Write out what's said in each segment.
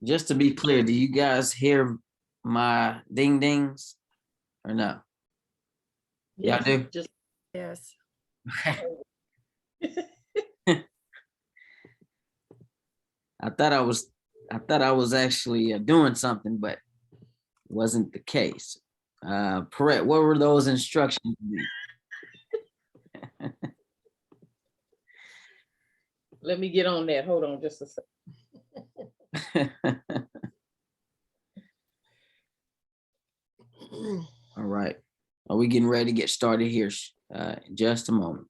Just to be clear, do you guys hear my ding dings or no? Yes, Y'all do? just Yes. I thought I was actually doing something, but wasn't the case. Correct. What were those instructions? let me get on that. Hold on just a second. All right. Are we getting ready to get started here? In just a moment.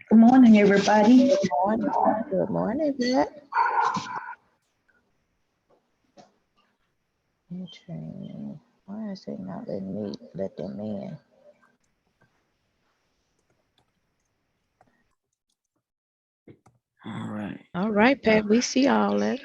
Good morning, everybody. Good morning. Good morning, Vet. Training. Why is it not letting me let them in? All right. All right, Pat. We see all that.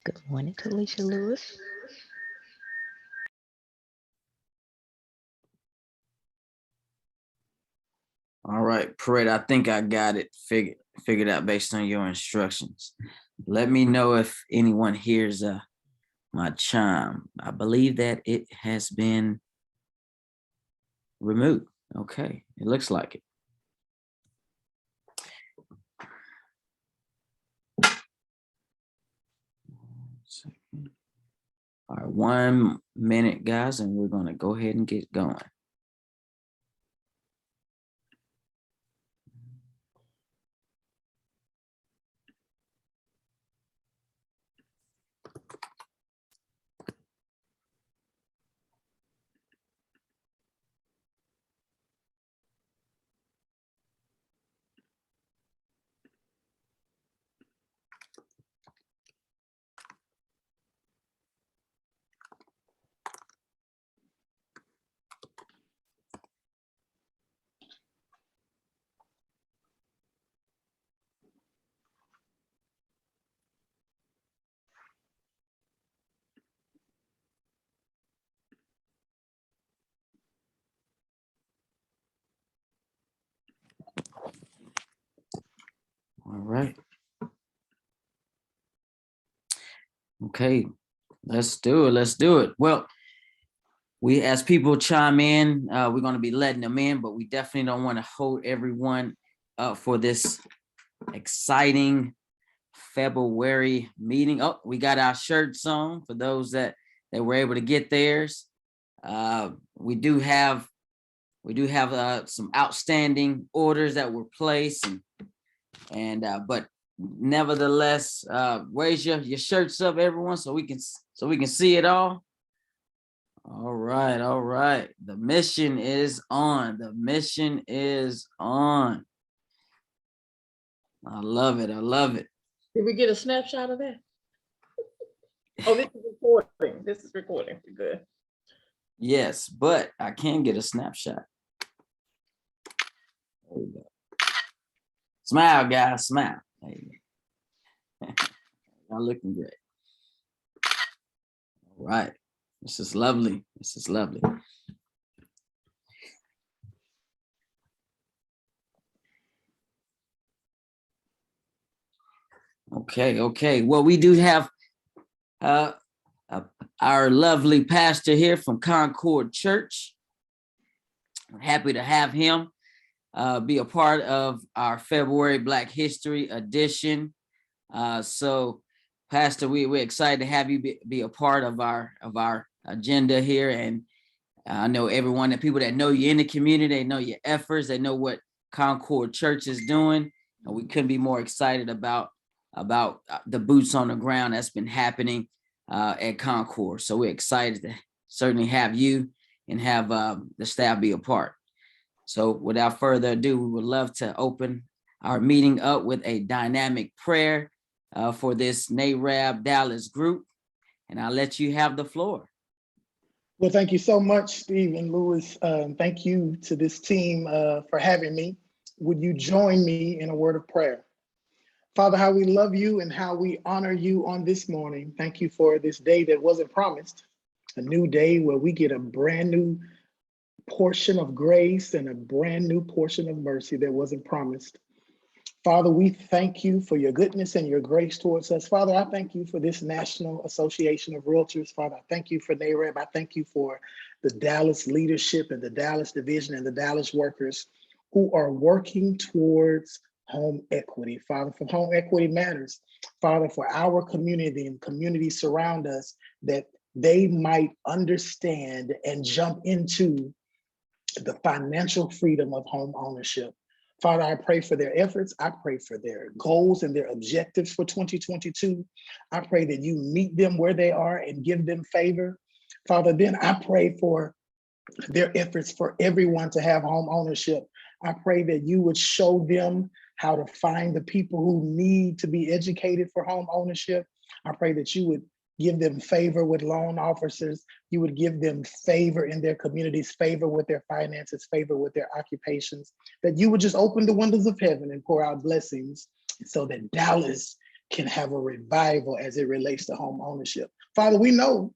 Good morning, Kalisha Lewis. All right, Pred, I think I got it figured out based on your instructions. Let me know if anyone hears my chime. I believe that it has been removed. Okay, it looks like it. All right, 1 minute, guys, and we're going to go ahead and get going. All right. Okay, let's do it. Let's do it. Well, as people chime in, we're going to be letting them in, but we definitely don't want to hold everyone up for this exciting February meeting. Oh, we got our shirts on for those that were able to get theirs. We do have some outstanding orders that were placed, and but nevertheless, raise your shirts up, everyone, so we can see it all. All right, all right. The mission is on. The mission is on. I love it. I love it. Did we get a snapshot of that? Oh, this is recording. This is recording. Good. Yes, but I can get a snapshot. There we go. Smile, guys. Smile. There you go. Y'all looking great. All right. This is lovely. This is lovely. Okay, okay. Well, we do have our lovely pastor here from Concord Church. I'm happy to have him. be a part of our February Black History edition. So Pastor, we're excited to have you be a part of our agenda here. And I know everyone, the people that know you in the community, they know your efforts, they know what Concord Church is doing. And we couldn't be more excited about the boots on the ground that's been happening at Concord. So we're excited to certainly have you and have the staff be a part. So without further ado, we would love to open our meeting up with a dynamic prayer for this NAREB Dallas group. And I'll let you have the floor. Well, thank you so much, Steve and Lewis. Thank you to this team for having me. Would you join me in a word of prayer? Father, how we love you and how we honor you on this morning. Thank you for this day that wasn't promised, a new day where we get a brand new portion of grace and a brand new portion of mercy that wasn't promised. Father, we thank you for your goodness and your grace towards us. Father, I thank you for this National Association of Realtors. Father, I thank you for NAREB. I thank you for the Dallas leadership and the Dallas division and the Dallas workers who are working towards home equity. Father, for home equity matters. Father, for our community and communities surround us, that they might understand and jump into the financial freedom of home ownership. Father, I pray for their efforts. I pray for their goals and their objectives for 2022. I pray that you meet them where they are and give them favor. Father, then I pray for their efforts for everyone to have home ownership. I pray that you would show them how to find the people who need to be educated for home ownership. I pray that you would give them favor with loan officers. You would give them favor in their communities, favor with their finances, favor with their occupations, that you would just open the windows of heaven and pour out blessings so that Dallas can have a revival as it relates to home ownership. Father, we know,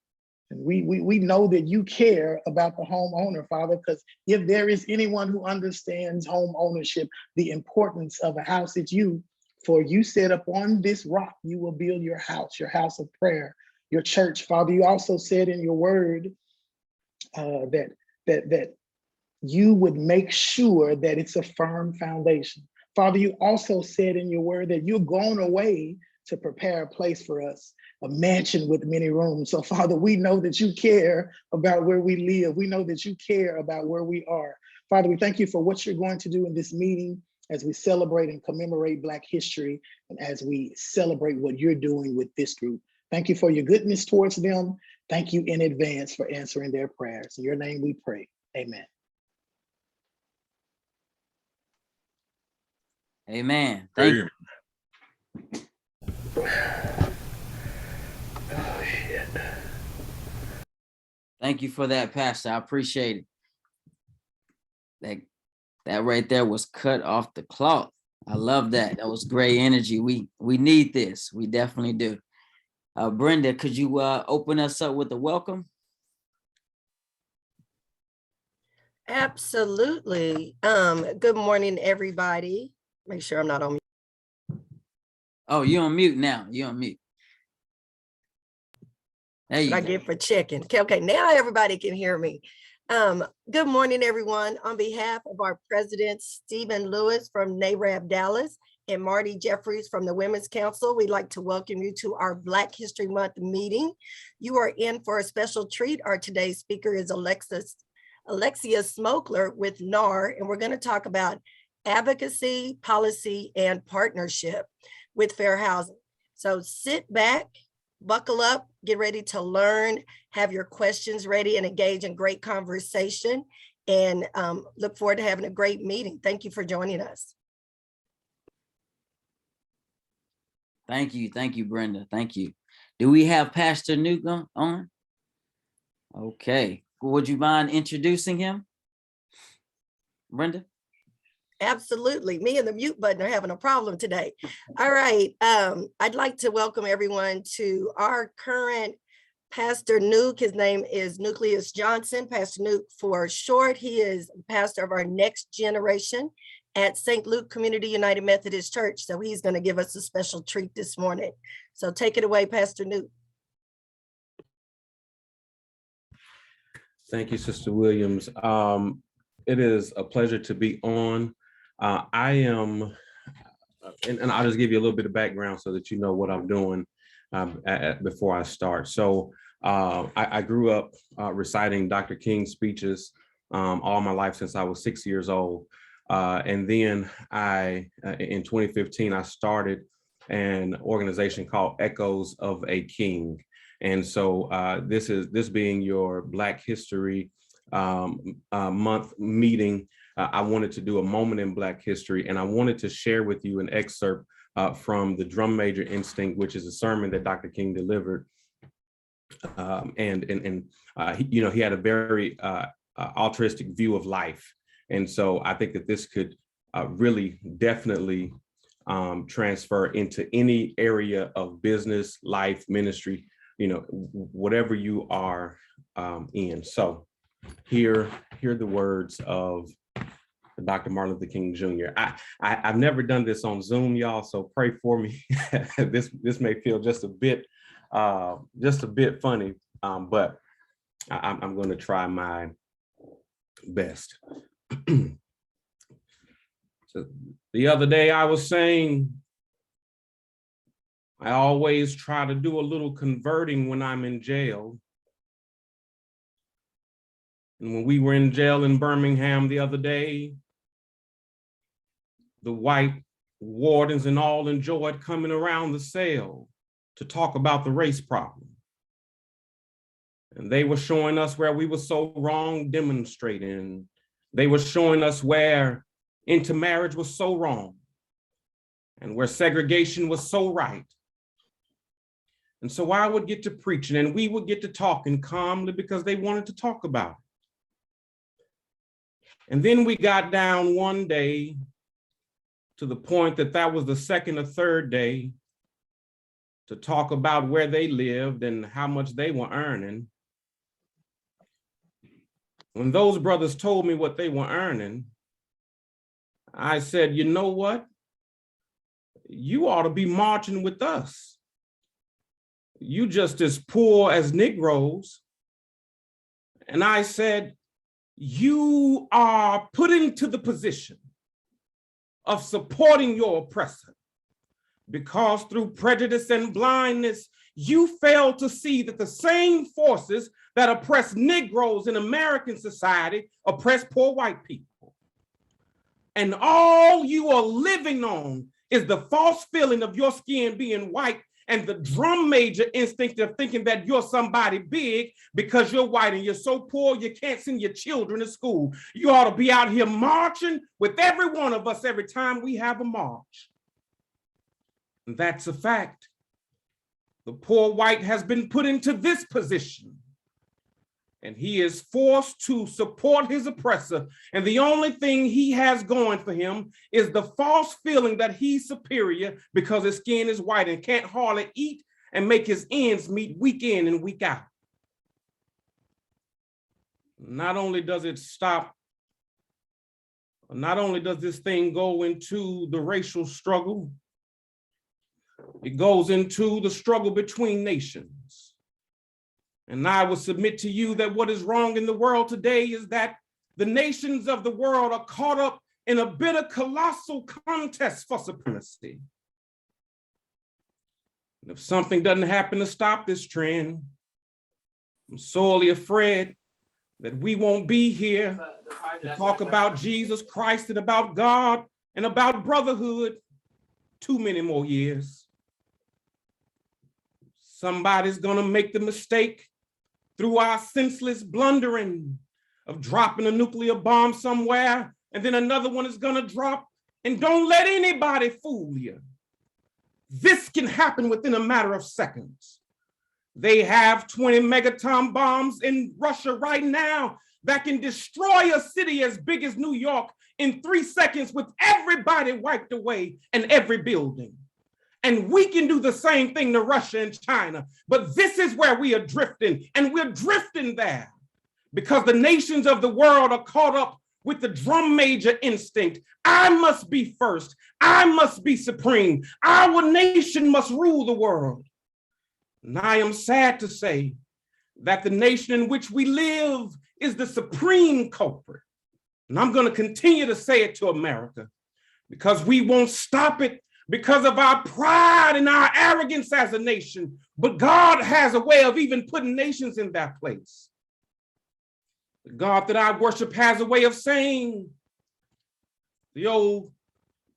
and we know that you care about the homeowner, Father, because if there is anyone who understands home ownership, the importance of a house, it's you. For you said, upon this rock, you will build your house of prayer, your church. Father, you also said in your word that you would make sure that it's a firm foundation. Father, you also said in your word that you're going away to prepare a place for us, a mansion with many rooms. So Father, we know that you care about where we live. We know that you care about where we are. Father, we thank you for what you're going to do in this meeting as we celebrate and commemorate Black history and as we celebrate what you're doing with this group. Thank you for your goodness towards them. Thank you in advance for answering their prayers. In your name we pray, amen. Amen. Thank you. Oh, shit. Thank you for that, Pastor. I appreciate it. That right there was cut off the cloth. I love that. That was great energy. We need this. We definitely do. Brenda, could you open us up with a welcome? Absolutely. Good morning, everybody. Make sure I'm not on mute. Oh, you're on mute now. You're on mute. There you I go. get for checking. Okay, now everybody can hear me. Good morning, everyone. On behalf of our president, Stephen Lewis from NAREB Dallas and Marty Jeffries from the Women's Council, we'd like to welcome you to our Black History Month meeting. You are in for a special treat. Our today's speaker is Alexia Smokler with NAR, and we're going to talk about advocacy, policy, and partnership with fair housing. So sit back, buckle up, get ready to learn, have your questions ready, and engage in great conversation. And look forward to having a great meeting. Thank you for joining us. Thank you, Brenda. Thank you. Do we have Pastor Nuke on? Okay. Would you mind introducing him, Brenda? Absolutely. Me and the mute button are having a problem today. All right. I'd like to welcome everyone to our current Pastor Nuke. His name is Nucleus Johnson, Pastor Nuke for short. He is pastor of our next generation at St. Luke Community United Methodist Church. So he's going to give us a special treat this morning. So take it away, Pastor Nuke. Thank you, Sister Williams. It is a pleasure to be on I am, and I'll just give you a little bit of background so that you know what I'm doing before I start. So I grew up reciting Dr. King's speeches all my life since I was 6 years old. And then in 2015, I started an organization called Echoes of a King. And so this being your Black History Month meeting, I wanted to do a moment in Black history, and I wanted to share with you an excerpt from the Drum Major Instinct, which is a sermon that Dr. King delivered. He had a very altruistic view of life. And so I think that this could really definitely transfer into any area of business, life, ministry, whatever you are in. So hear the words of Dr. Martin Luther King Jr. I've never done this on Zoom, y'all, so pray for me. This may feel just a bit funny, but I'm going to try my best. So the other day I was saying, I always try to do a little converting when I'm in jail. And when we were in jail in Birmingham the other day, the white wardens and all enjoyed coming around the cell to talk about the race problem. And they were showing us where we were so wrong, demonstrating. They were showing us where intermarriage was so wrong and where segregation was so right. And so I would get to preaching and we would get to talking calmly because they wanted to talk about it. And then we got down one day to the point that was the second or third day to talk about where they lived and how much they were earning. When those brothers told me what they were earning, I said, you know what? You ought to be marching with us. You just as poor as Negroes. And I said, you are put into the position of supporting your oppressor because through prejudice and blindness, you fail to see that the same forces that oppress Negroes in American society oppress poor white people. And all you are living on is the false feeling of your skin being white and the drum major instinct of thinking that you're somebody big because you're white and you're so poor you can't send your children to school. You ought to be out here marching with every one of us every time we have a march. And that's a fact. The poor white has been put into this position and he is forced to support his oppressor. And the only thing he has going for him is the false feeling that he's superior because his skin is white and can't hardly eat and make his ends meet week in and week out. Not only does it stop, not only does this thing go into the racial struggle, it goes into the struggle between nations. And I will submit to you that what is wrong in the world today is that the nations of the world are caught up in a bitter, colossal contest for supremacy. And if something doesn't happen to stop this trend, I'm sorely afraid that we won't be here to talk about Jesus Christ and about God and about brotherhood too many more years. Somebody's gonna make the mistake through our senseless blundering of dropping a nuclear bomb somewhere, and then another one is gonna drop, and don't let anybody fool you. This can happen within a matter of seconds. They have 20 megaton bombs in Russia right now that can destroy a city as big as New York in 3 seconds with everybody wiped away and every building. And we can do the same thing to Russia and China. But this is where we are drifting, and we're drifting there because the nations of the world are caught up with the drum major instinct. I must be first. I must be supreme. Our nation must rule the world. And I am sad to say that the nation in which we live is the supreme culprit. And I'm going to continue to say it to America. because we won't stop it because of our pride and our arrogance as a nation. But God has a way of even putting nations in that place. The God that I worship has a way of saying, the old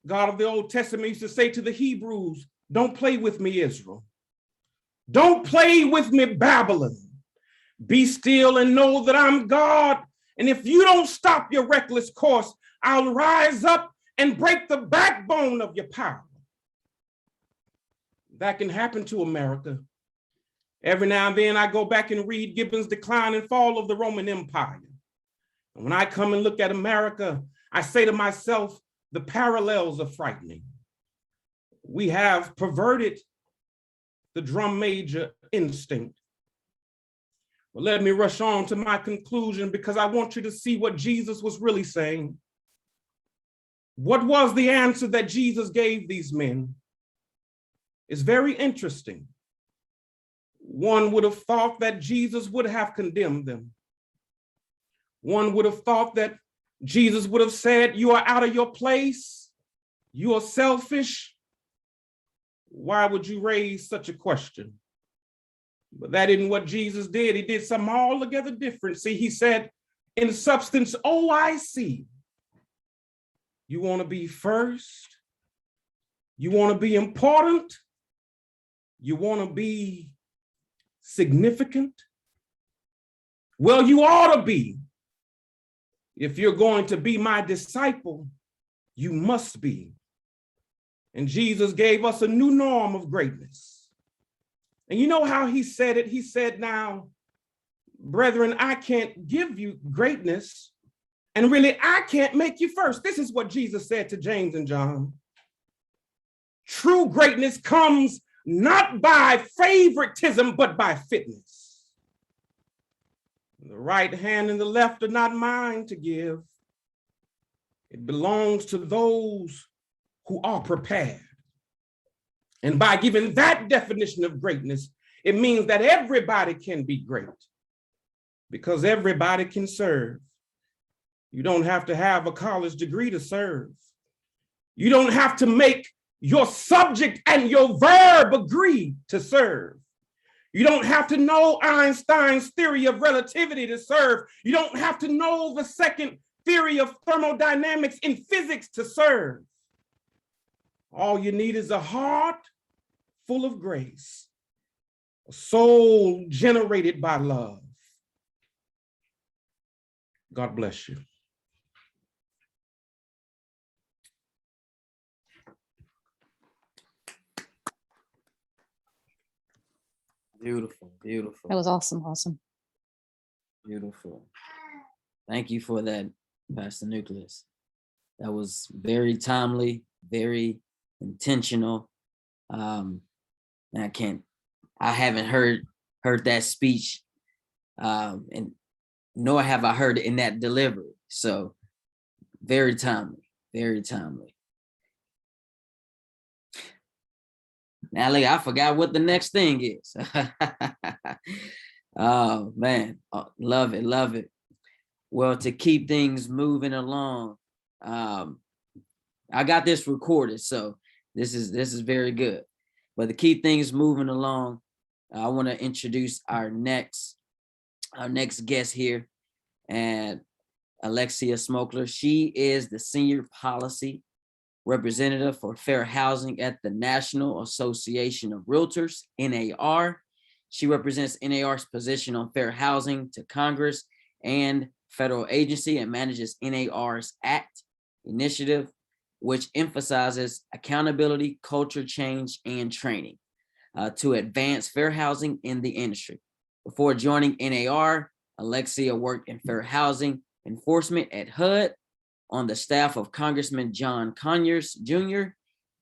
God of the Old Testament used to say to the Hebrews, don't play with me, Israel. Don't play with me, Babylon. Be still and know that I'm God. And if you don't stop your reckless course, I'll rise up and break the backbone of your power. That can happen to America. Every now and then I go back and read Gibbon's Decline and Fall of the Roman Empire. And when I come and look at America, I say to myself, the parallels are frightening. We have perverted the drum major instinct. Well, let me rush on to my conclusion because I want you to see what Jesus was really saying. What was the answer that Jesus gave these men? It's very interesting. One would have thought that Jesus would have condemned them. One would have thought that Jesus would have said, you are out of your place. You are selfish. Why would you raise such a question? But that isn't what Jesus did. He did something altogether different. See, he said, in substance, oh, I see. You want to be first. You want to be important. You want to be significant. Well, you ought to be. If you're going to be my disciple, you must be. And Jesus gave us a new norm of greatness. And you know how he said it? He said, now, brethren, I can't give you greatness. And really, I can't make you first. This is what Jesus said to James and John. True greatness comes not by favoritism, but by fitness. The right hand and the left are not mine to give. It belongs to those who are prepared. And by giving that definition of greatness, it means that everybody can be great because everybody can serve. You don't have to have a college degree to serve. You don't have to make your subject and your verb agree to serve. You don't have to know Einstein's theory of relativity to serve. You don't have to know the second theory of thermodynamics in physics to serve. All you need is a heart full of grace, a soul generated by love. God bless you. Beautiful, beautiful. That was awesome. Awesome. Beautiful. Thank you for that, Pastor Nucleus. That was very timely, very intentional. I haven't heard that speech, and nor have I heard it in that delivery. So very timely, very timely. Now, like, I forgot what the next thing is. Oh man, love it, love it. Well, to keep things moving along, I got this recorded, so this is very good. But to keep things moving along, I want to introduce our next guest here, and Alexia Smokler. She is the Senior Policy Representative for Fair Housing at the National Association of Realtors, NAR. She represents NAR's position on fair housing to Congress and federal agency and manages NAR's ACT initiative, which emphasizes accountability, culture change, and training to advance fair housing in the industry. Before joining NAR, Alexia worked in fair housing enforcement at HUD, on the staff of Congressman John Conyers Jr.,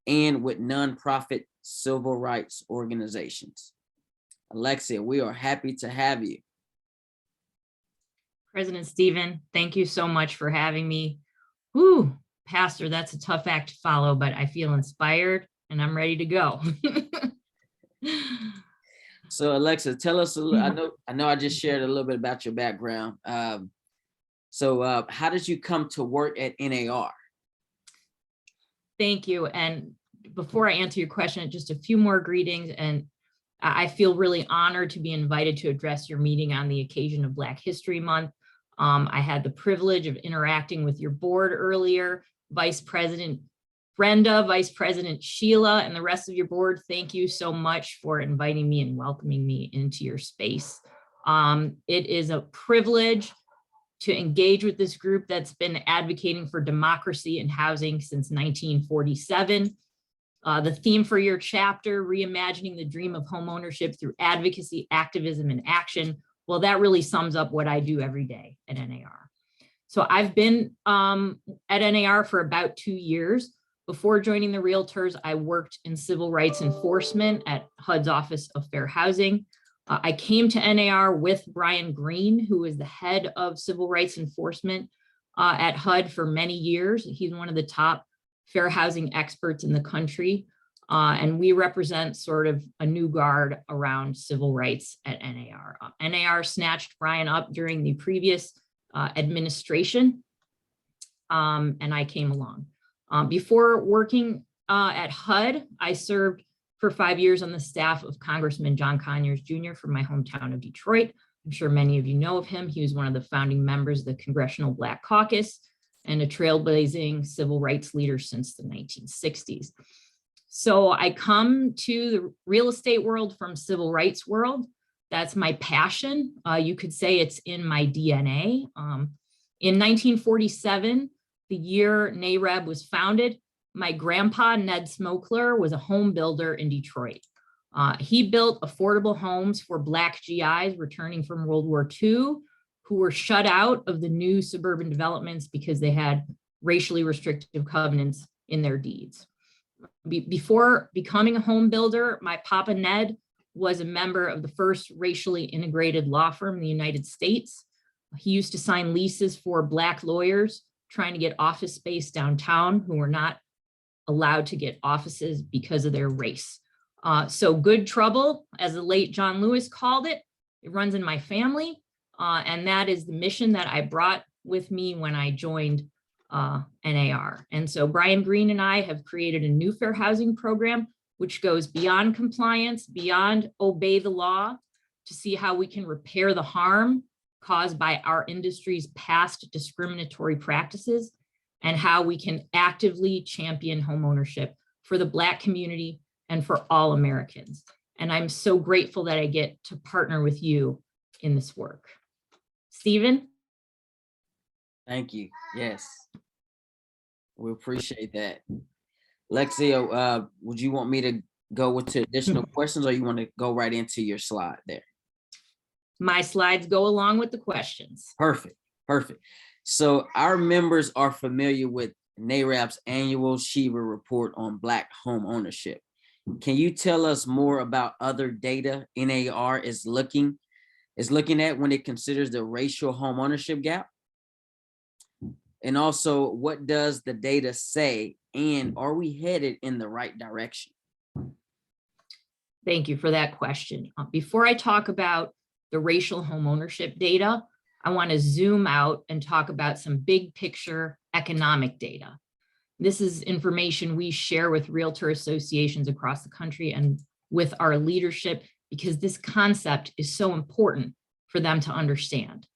and with nonprofit civil rights organizations. Alexia, we are happy to have you. President Stephen, thank you so much for having me. Whew, Pastor, that's a tough act to follow, but I feel inspired and I'm ready to go. So Alexa, tell us a little, I know I just shared a little bit about your background. So how did you come to work at NAR? Thank you. And before I answer your question, just a few more greetings. And I feel really honored to be invited to address your meeting on the occasion of Black History Month. I had the privilege of interacting with your board earlier, Vice President Brenda, Vice President Sheila, and the rest of your board. Thank you so much for inviting me and welcoming me into your space. It is a privilege to engage with this group that's been advocating for democracy and housing since 1947. The theme for your chapter, Reimagining the Dream of Homeownership Through Advocacy, Activism, and Action. Well, that really sums up what I do every day at NAR. So I've been at NAR for about 2 years. Before joining the Realtors, I worked in civil rights enforcement at HUD's Office of Fair Housing. I came to NAR with Brian Green, who is the head of civil rights enforcement at HUD for many years. He's one of the top fair housing experts in the country. And we represent sort of a new guard around civil rights at NAR. NAR snatched Brian up during the previous administration, and I came along. Before working at HUD, I served for 5 years on the staff of Congressman John Conyers Jr. from my hometown of Detroit. I'm sure many of you know of him. He was one of the founding members of the Congressional Black Caucus and a trailblazing civil rights leader since the 1960s. So I come to the real estate world from civil rights world. That's my passion. You could say it's in my DNA. In 1947, the year NAREB was founded, my grandpa, Ned Smokler, was a home builder in Detroit. He built affordable homes for Black GIs returning from World War II, who were shut out of the new suburban developments because they had racially restrictive covenants in their deeds. Before becoming a home builder, my papa Ned was a member of the first racially integrated law firm in the United States. He used to sign leases for Black lawyers trying to get office space downtown who were not allowed to get offices because of their race. So good trouble, as the late John Lewis called it, it runs in my family. And that is the mission that I brought with me when I joined NAR. And so Brian Green and I have created a new fair housing program, which goes beyond compliance, beyond obey the law, to see how we can repair the harm caused by our industry's past discriminatory practices, and how we can actively champion homeownership for the Black community and for all Americans. And I'm so grateful that I get to partner with you in this work. Stephen? Thank you. Yes. We appreciate that. Lexia, would you want me to go into additional questions, or you want to go right into your slide there? My slides go along with the questions. Perfect, perfect. So our members are familiar with NAREB's annual Shiva report on Black home ownership. Can you tell us more about other data NAR is looking at when it considers the racial home ownership gap? And also, what does the data say, and are we headed in the right direction? Thank you for that question. Before I talk about the racial home ownership data, I want to zoom out and talk about some big picture economic data. This is information we share with realtor associations across the country and with our leadership, because this concept is so important for them to understand.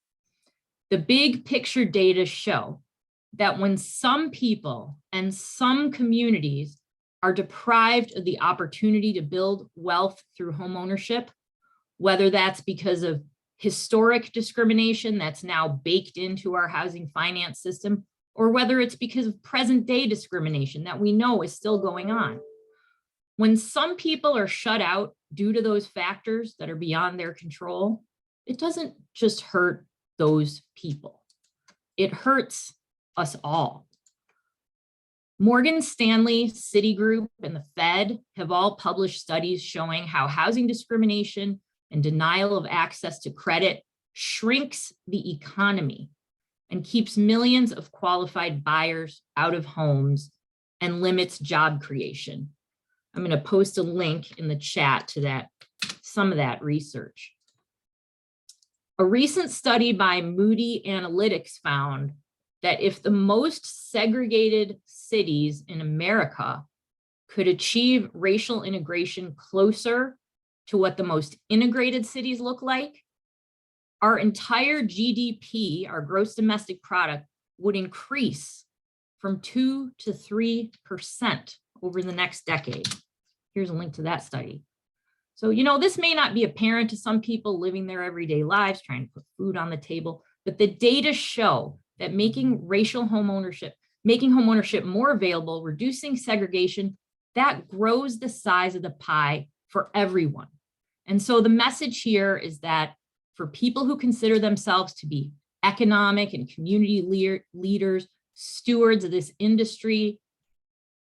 The big picture data show that when some people and some communities are deprived of the opportunity to build wealth through home ownership, whether that's because of historic discrimination that's now baked into our housing finance system, or whether it's because of present day discrimination that we know is still going on. When some people are shut out due to those factors that are beyond their control, it doesn't just hurt those people. It hurts us all. Morgan Stanley, Citigroup, and the Fed have all published studies showing how housing discrimination and denial of access to credit shrinks the economy and keeps millions of qualified buyers out of homes and limits job creation. I'm going to post a link in the chat to that, some of that research. A recent study by Moody Analytics found that if the most segregated cities in America could achieve racial integration closer to what the most integrated cities look like, our entire GDP, our gross domestic product, would increase from 2 to 3% over the next decade. Here's a link to that study. So, this may not be apparent to some people living their everyday lives, trying to put food on the table, but the data show that making homeownership more available, reducing segregation, that grows the size of the pie for everyone. And so the message here is that for people who consider themselves to be economic and community leaders, stewards of this industry,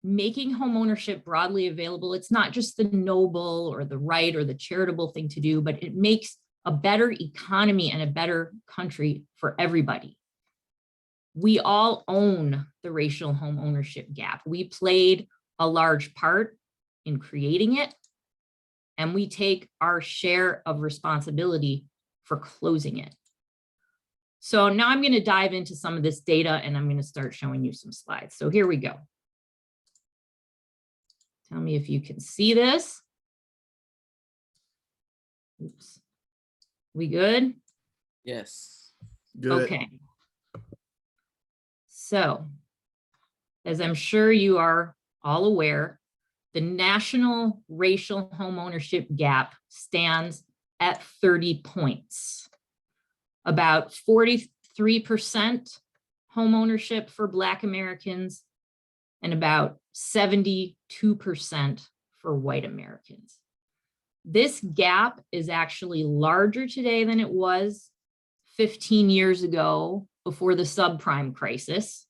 making homeownership broadly available, it's not just the noble or the right or the charitable thing to do, but it makes a better economy and a better country for everybody. We all own the racial home ownership gap. We played a large part in creating it, and we take our share of responsibility for closing it. So now I'm going to dive into some of this data, and I'm going to start showing you some slides. So here we go. Tell me if you can see this. Oops. We good? Yes. Good. Okay. So, as I'm sure you are all aware, the national racial homeownership gap stands at 30 points. About 43% homeownership for Black Americans and about 72% for white Americans. This gap is actually larger today than it was 15 years ago before the subprime crisis.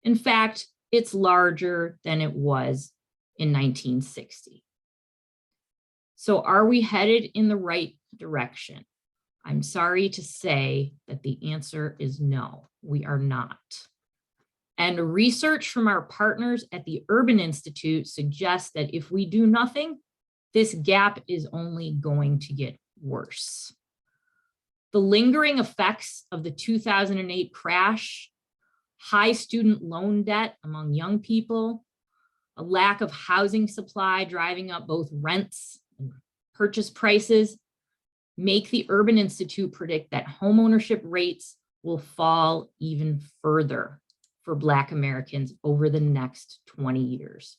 In fact, it's larger than it was in 1960. So are we headed in the right direction? I'm sorry to say that the answer is no, we are not. And research from our partners at the Urban Institute suggests that if we do nothing, this gap is only going to get worse. The lingering effects of the 2008 crash, high student loan debt among young people, a lack of housing supply driving up both rents and purchase prices, make the Urban Institute predict that homeownership rates will fall even further for Black Americans over the next 20 years.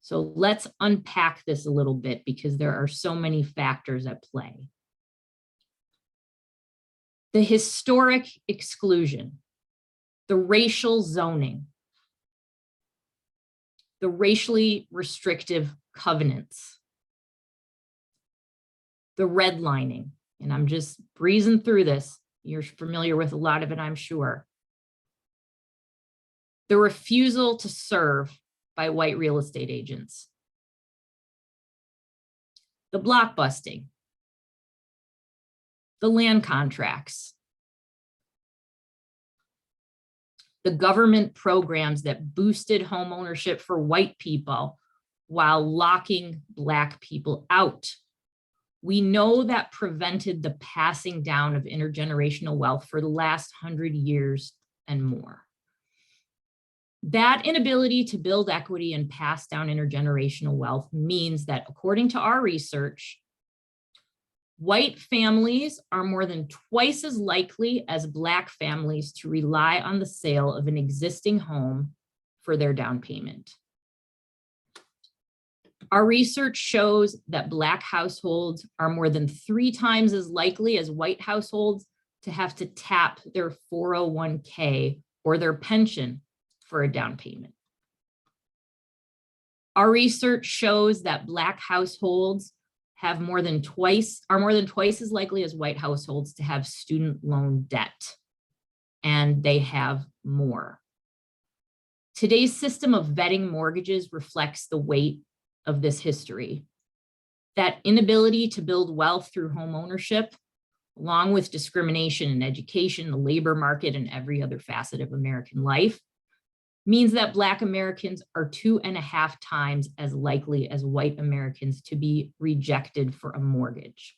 So let's unpack this a little bit because there are so many factors at play. The historic exclusion, the racial zoning, the racially restrictive covenants, the redlining, and I'm just breezing through this. You're familiar with a lot of it, I'm sure. The refusal to serve by white real estate agents, the blockbusting, the land contracts, the government programs that boosted homeownership for white people while locking Black people out. We know that prevented the passing down of intergenerational wealth for the last 100 years and more. That inability to build equity and pass down intergenerational wealth means that, according to our research, white families are more than twice as likely as Black families to rely on the sale of an existing home for their down payment. Our research shows that Black households are more than 3 times as likely as white households to have to tap their 401k or their pension for a down payment. Our research shows that Black households are more than twice as likely as white households to have student loan debt, and they have more. Today's system of vetting mortgages reflects the weight of this history. That inability to build wealth through home ownership, along with discrimination in education, the labor market, and every other facet of American life, means that Black Americans are 2.5 times as likely as white Americans to be rejected for a mortgage.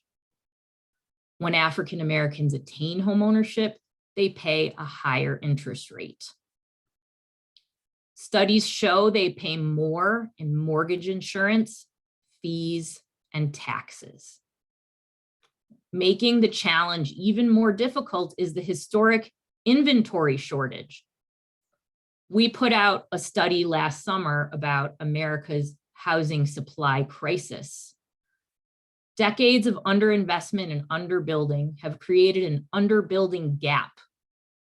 When African Americans attain homeownership, they pay a higher interest rate. Studies show they pay more in mortgage insurance, fees, and taxes. Making the challenge even more difficult is the historic inventory shortage. We put out a study last summer about America's housing supply crisis. Decades of underinvestment and underbuilding have created an underbuilding gap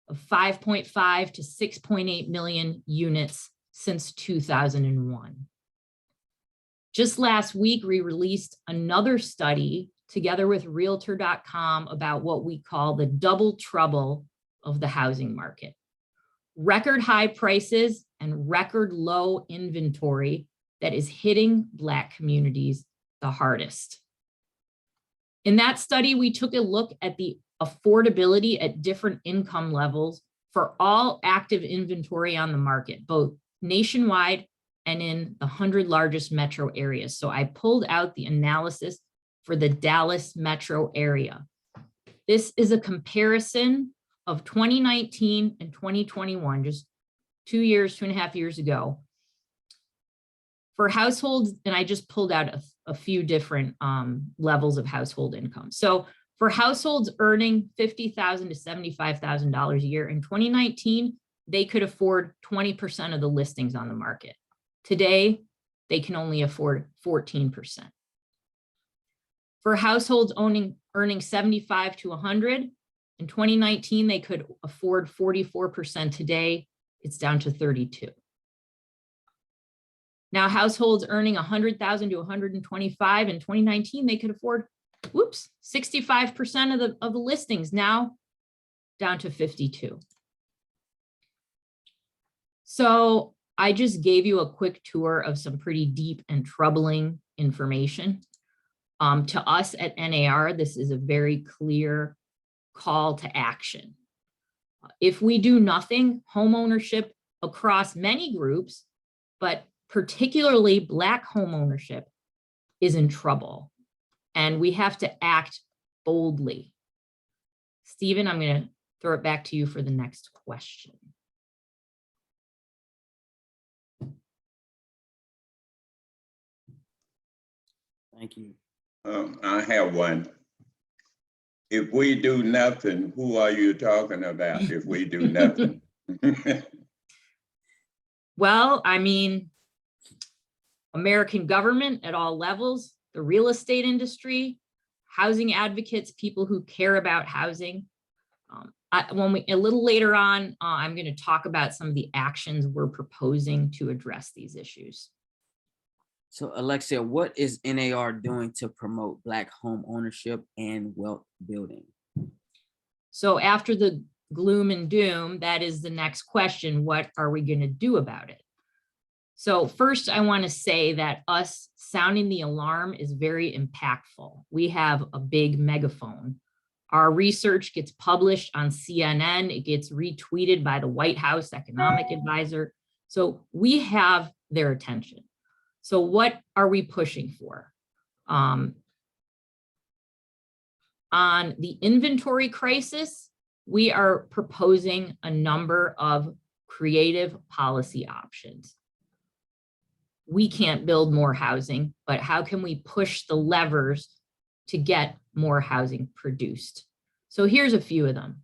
of 5.5 to 6.8 million units since 2001. Just last week, we released another study together with Realtor.com about what we call the double trouble of the housing market. Record high prices and record low inventory that is hitting Black communities the hardest. In that study, we took a look at the affordability at different income levels for all active inventory on the market, both nationwide and in the 100 largest metro areas. So I pulled out the analysis for the Dallas metro area. This is a comparison of 2019 and 2021, just 2.5 years ago, for households, and I just pulled out a few different levels of household income. So for households earning $50,000 to $75,000 a year in 2019, they could afford 20% of the listings on the market. Today, they can only afford 14%. For households earning 75 to 100, in 2019, they could afford 44%. Today, it's down to 32. Now, households earning 100,000 to 125 in 2019, they could afford, 65% of the listings, now down to 52. So I just gave you a quick tour of some pretty deep and troubling information. To us at NAR, this is a very clear call to action. If we do nothing, homeownership across many groups, but particularly Black homeownership, is in trouble. And we have to act boldly. Stephen, I'm going to throw it back to you for the next question. Thank you. I have one. If we do nothing, who are you talking about if we do nothing? Well, I mean, American government at all levels, the real estate industry, housing advocates, people who care about housing. A little later on, I'm going to talk about some of the actions we're proposing to address these issues. So Alexia, what is NAR doing to promote Black home ownership and wealth building? So after the gloom and doom, that is the next question. What are we going to do about it? So first, I want to say that us sounding the alarm is very impactful. We have a big megaphone. Our research gets published on CNN. It gets retweeted by the White House economic advisor. So we have their attention. So what are we pushing for? On the inventory crisis, we are proposing a number of creative policy options. We can't build more housing, but how can we push the levers to get more housing produced? So here's a few of them.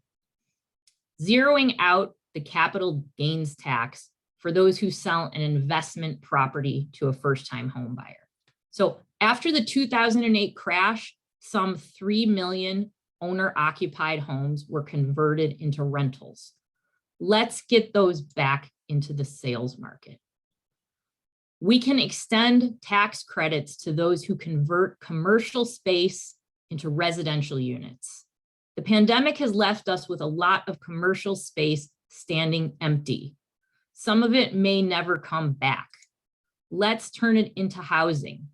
Zeroing out the capital gains tax for those who sell an investment property to a first-time home buyer. So after the 2008 crash, some 3 million owner-occupied homes were converted into rentals. Let's get those back into the sales market. We can extend tax credits to those who convert commercial space into residential units. The pandemic has left us with a lot of commercial space standing empty. Some of it may never come back. Let's turn it into housing.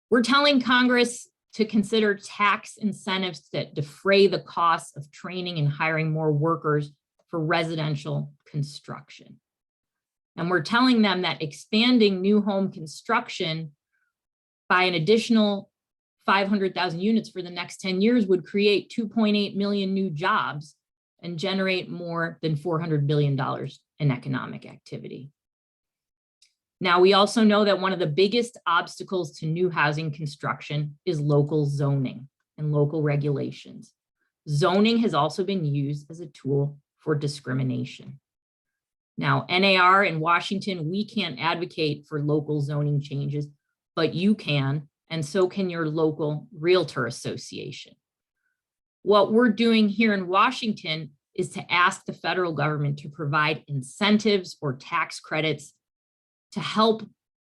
We're telling Congress to consider tax incentives that defray the costs of training and hiring more workers for residential construction. And we're telling them that expanding new home construction by an additional 500,000 units for the next 10 years would create 2.8 million new jobs and generate more than $400 billion in economic activity. Now, we also know that one of the biggest obstacles to new housing construction is local zoning and local regulations. Zoning has also been used as a tool for discrimination. Now, NAR in Washington, we can't advocate for local zoning changes, but you can, and so can your local realtor association. What we're doing here in Washington is to ask the federal government to provide incentives or tax credits to help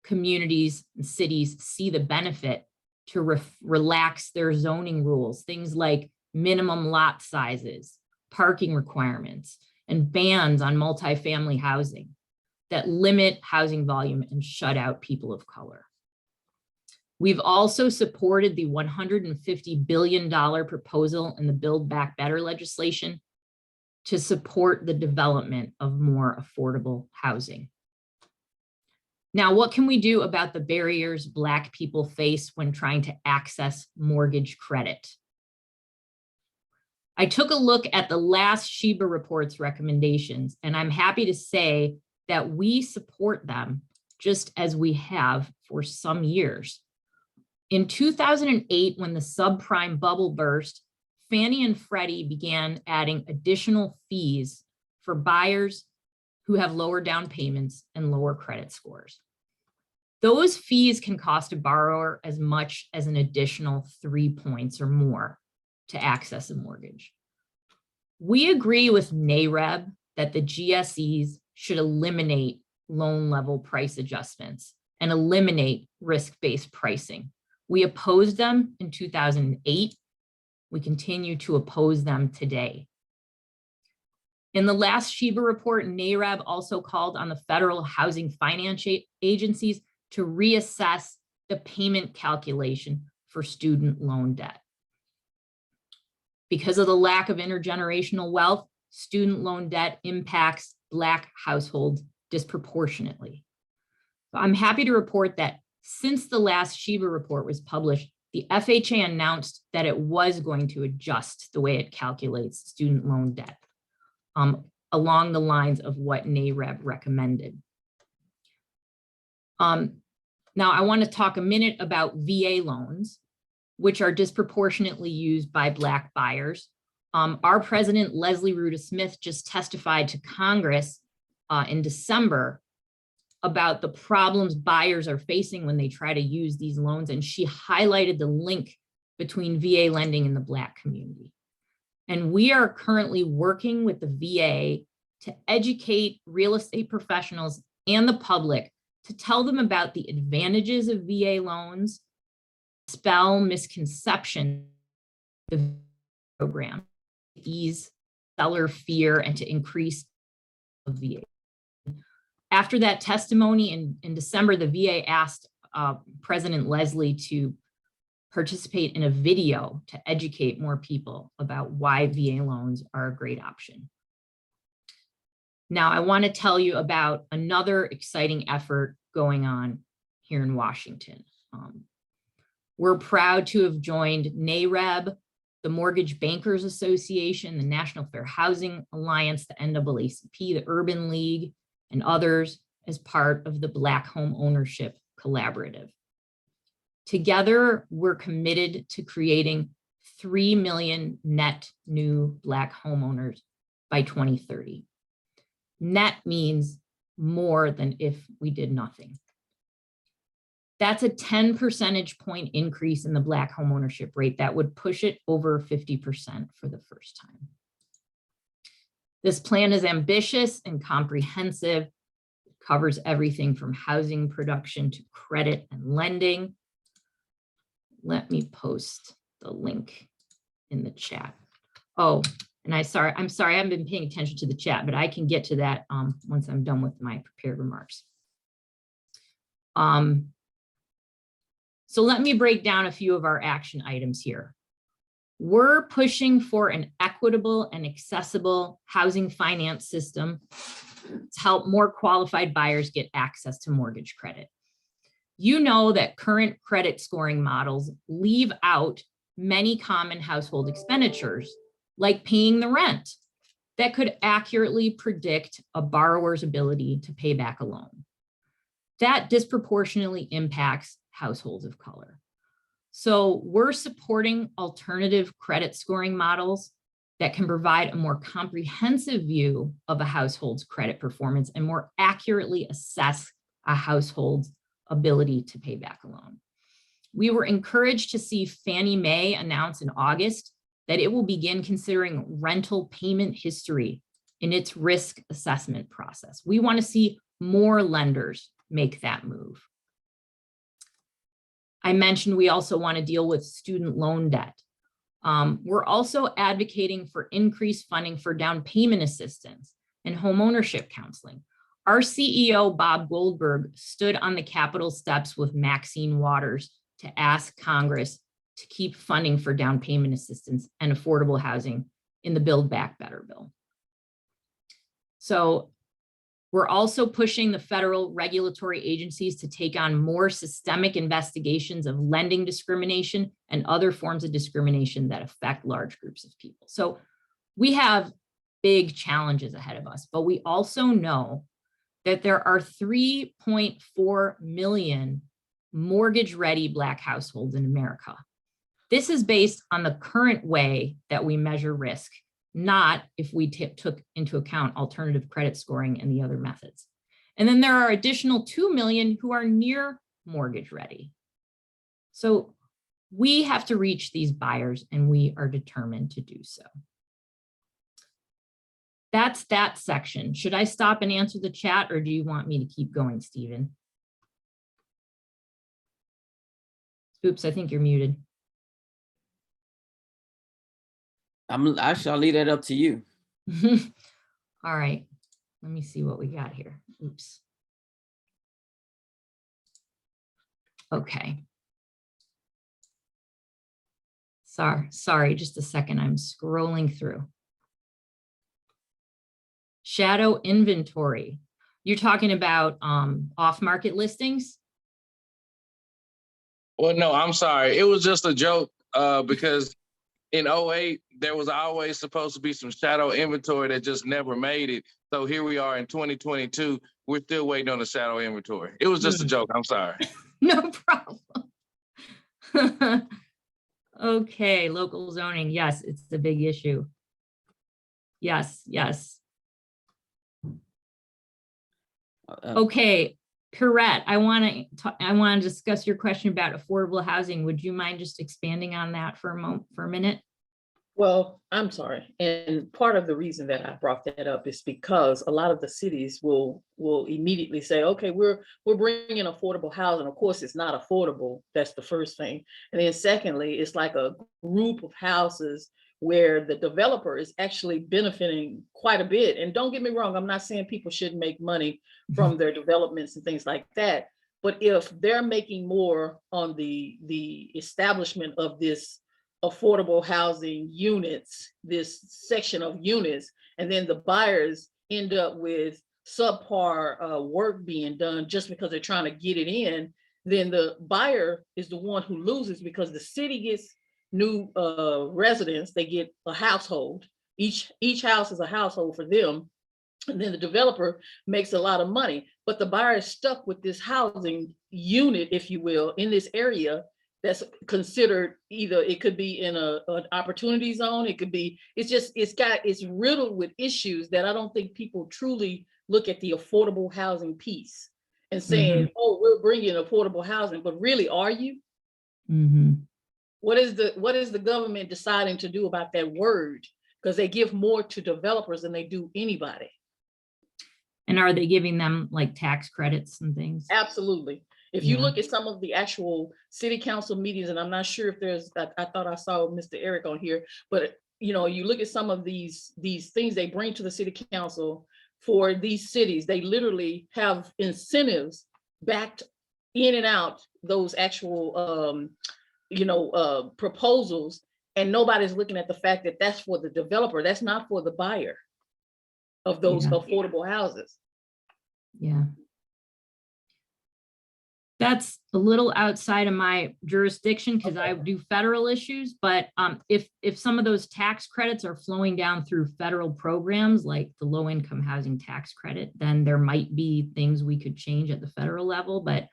communities and cities see the benefit to relax their zoning rules, things like minimum lot sizes, parking requirements, and bans on multifamily housing that limit housing volume and shut out people of color. We've also supported the $150 billion proposal in the Build Back Better legislation to support the development of more affordable housing. Now, what can we do about the barriers Black people face when trying to access mortgage credit? I took a look at the last Sheba report's recommendations, and I'm happy to say that we support them just as we have for some years. In 2008, when the subprime bubble burst, Fannie and Freddie began adding additional fees for buyers who have lower down payments and lower credit scores. Those fees can cost a borrower as much as an additional 3 points or more to access a mortgage. We agree with NAREB that the GSEs should eliminate loan level price adjustments and eliminate risk-based pricing. We opposed them in 2008. We continue to oppose them today. In the last Sheba report, NAREB also called on the federal housing finance agencies to reassess the payment calculation for student loan debt. Because of the lack of intergenerational wealth, student loan debt impacts Black households disproportionately. I'm happy to report that since the last Sheba report was published, the FHA announced that it was going to adjust the way it calculates student loan debt along the lines of what NAREB recommended. Now, I want to talk a minute about VA loans, which are disproportionately used by Black buyers. Our president, Leslie Ruda Smith, just testified to Congress in December about the problems buyers are facing when they try to use these loans. And she highlighted the link between VA lending and the Black community. And we are currently working with the VA to educate real estate professionals and the public to tell them about the advantages of VA loans, dispel misconceptions of the program, ease seller fear, and to increase VA. After that testimony in December, the VA asked President Leslie to participate in a video to educate more people about why VA loans are a great option. Now, I want to tell you about another exciting effort going on here in Washington. We're proud to have joined NAREB, the Mortgage Bankers Association, the National Fair Housing Alliance, the NAACP, the Urban League, and others as part of the Black Home Ownership Collaborative. Together, we're committed to creating 3 million net new Black homeowners by 2030. Net means more than if we did nothing. That's a 10 percentage point increase in the Black homeownership rate that would push it over 50% for the first time. This plan is ambitious and comprehensive. It covers everything from housing production to credit and lending. Let me post the link in the chat. Oh, and I'm sorry, I haven't been paying attention to the chat, but I can get to that once I'm done with my prepared remarks. So let me break down a few of our action items here. We're pushing for an equitable and accessible housing finance system to help more qualified buyers get access to mortgage credit. You know that current credit scoring models leave out many common household expenditures, like paying the rent, that could accurately predict a borrower's ability to pay back a loan. That disproportionately impacts households of color. So we're supporting alternative credit scoring models that can provide a more comprehensive view of a household's credit performance and more accurately assess a household's ability to pay back a loan. We were encouraged to see Fannie Mae announce in August that it will begin considering rental payment history in its risk assessment process. We want to see more lenders make that move. I mentioned we also want to deal with student loan debt. We're also advocating for increased funding for down payment assistance and homeownership counseling. Our CEO, Bob Goldberg, stood on the Capitol steps with Maxine Waters to ask Congress to keep funding for down payment assistance and affordable housing in the Build Back Better bill. So we're also pushing the federal regulatory agencies to take on more systemic investigations of lending discrimination and other forms of discrimination that affect large groups of people. So we have big challenges ahead of us, but we also know that there are 3.4 million mortgage-ready Black households in America. This is based on the current way that we measure risk, not if we took into account alternative credit scoring and the other methods. And then there are additional 2 million who are near mortgage ready. So we have to reach these buyers, and we are determined to do so. That's that section. Should I stop and answer the chat, or do you want me to keep going, Stephen? Oops, I think you're muted. I shall leave that up to you. All right, let me see what we got here. Oops. Okay. Sorry, just a second. I'm scrolling through. Shadow inventory. You're talking about off-market listings? Well, no, I'm sorry. It was just a joke because in 2008, there was always supposed to be some shadow inventory that just never made it. So here we are in 2022. We're still waiting on the shadow inventory. It was just a joke. I'm sorry. No problem. Okay, local zoning. Yes, it's the big issue. Yes, yes. Okay, Corrette, I want to discuss your question about affordable housing. Would you mind just expanding on that for a minute? Well, I'm sorry. And part of the reason that I brought that up is because a lot of the cities will immediately say, okay, we're bringing affordable housing. Of course, it's not affordable. That's the first thing. And then secondly, it's like a group of houses where the developer is actually benefiting quite a bit. And don't get me wrong, I'm not saying people shouldn't make money from their developments and things like that. But if they're making more on the establishment of this affordable housing units, this section of units, and then the buyers end up with subpar work being done just because they're trying to get it in, then the buyer is the one who loses because the city gets new residents, they get a household. Each house is a household for them. And then the developer makes a lot of money, but the buyer is stuck with this housing unit, if you will, in this area that's considered either it could be in an opportunity zone, it could be, it's riddled with issues that I don't think people truly look at the affordable housing piece and saying, oh, we're bringing affordable housing, but really, are you? What is the government deciding to do about that word? Because they give more to developers than they do anybody. And are they giving them like tax credits and things? Absolutely. If you look at some of the actual city council meetings, and I'm not sure if there's, I thought I saw Mr. Eric on here, but you look at some of these things they bring to the city council for these cities, they literally have incentives backed in and out those actual, proposals, and nobody's looking at the fact that that's for the developer, that's not for the buyer of those affordable houses. Yeah. That's a little outside of my jurisdiction because I do federal issues, but if some of those tax credits are flowing down through federal programs like the low income housing tax credit, then there might be things we could change at the federal level. But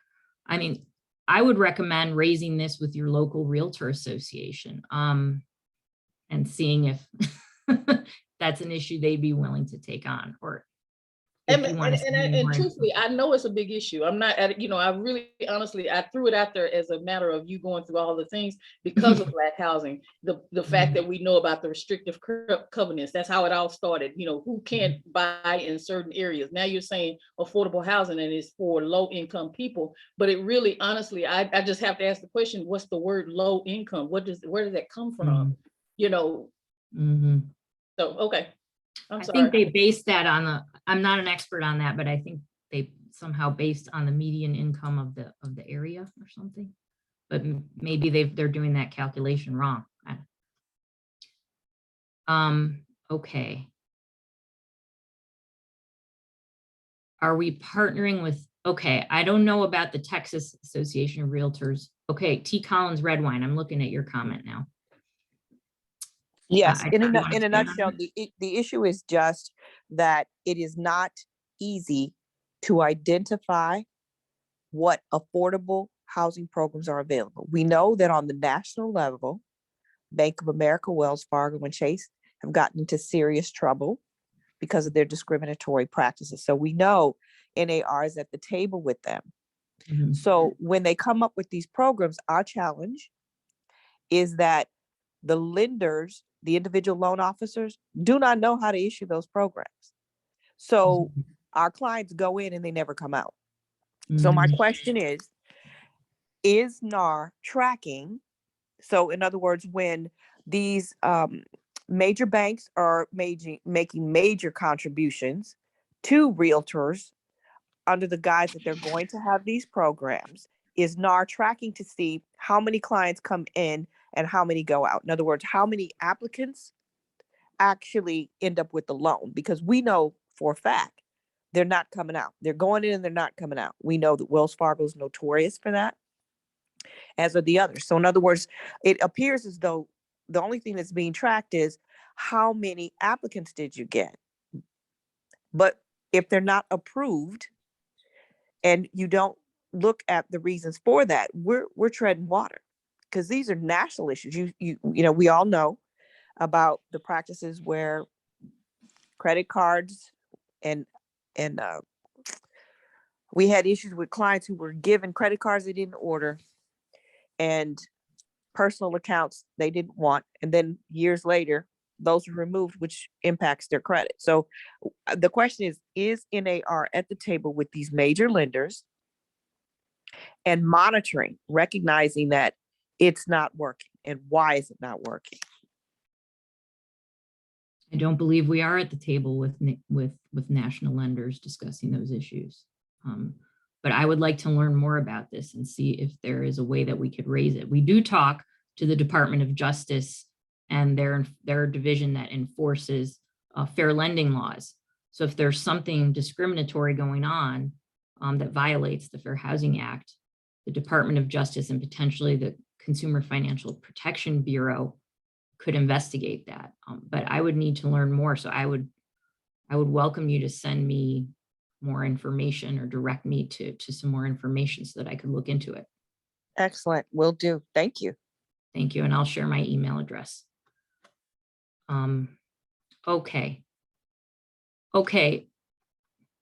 I mean, I would recommend raising this with your local realtor association and seeing if that's an issue they'd be willing to take on, or if you want to see And more truthfully, I know it's a big issue. I'm not at, you know, I really, honestly, I threw it out there as a matter of you going through all the things because of Black housing. The fact that we know about the restrictive covenants, that's how it all started. You know, who can't buy in certain areas. Now you're saying affordable housing and it's for low income people, but it really, honestly, I just have to ask the question, what's the word low income? Where does that come from? You know, so, okay. I'm sorry. I think they based that on the, I'm not an expert on that, but I think they somehow based on the median income of the area or something. But maybe they're doing that calculation wrong. Okay. Are we partnering with, okay, I don't know about the Texas Association of Realtors. Okay, T. Collins Red Wine, I'm looking at your comment now. Yes, in a nutshell, the issue is just that it is not easy to identify what affordable housing programs are available. We know that on the national level, Bank of America, Wells Fargo, and Chase have gotten into serious trouble because of their discriminatory practices. So we know NAR is at the table with them. So when they come up with these programs, our challenge is that the lenders, the individual loan officers, do not know how to issue those programs. So our clients go in and they never come out. So my question is NAR tracking? So in other words, when these major banks are making major contributions to realtors under the guise that they're going to have these programs, is NAR tracking to see how many clients come in and how many go out? In other words, how many applicants actually end up with the loan? Because we know for a fact they're not coming out. They're going in and they're not coming out. We know that Wells Fargo is notorious for that, as are the others. So in other words, it appears as though the only thing that's being tracked is how many applicants did you get? But if they're not approved and you don't look at the reasons for that, we're treading water. Because these are national issues. You know, we all know about the practices where credit cards and we had issues with clients who were given credit cards they didn't order and personal accounts they didn't want, and then years later those were removed, which impacts their credit. So the question is NAR at the table with these major lenders and monitoring, recognizing that it's not working, and why is it not working? I don't believe we are at the table with national lenders discussing those issues. But I would like to learn more about this and see if there is a way that we could raise it. We do talk to the Department of Justice and their division that enforces fair lending laws. So if there's something discriminatory going on that violates the Fair Housing Act, the Department of Justice and potentially the Consumer Financial Protection Bureau could investigate that. But I would need to learn more. So I would welcome you to send me more information or direct me to some more information so that I could look into it. Excellent, will do. Thank you. Thank you. And I'll share my email address. Okay.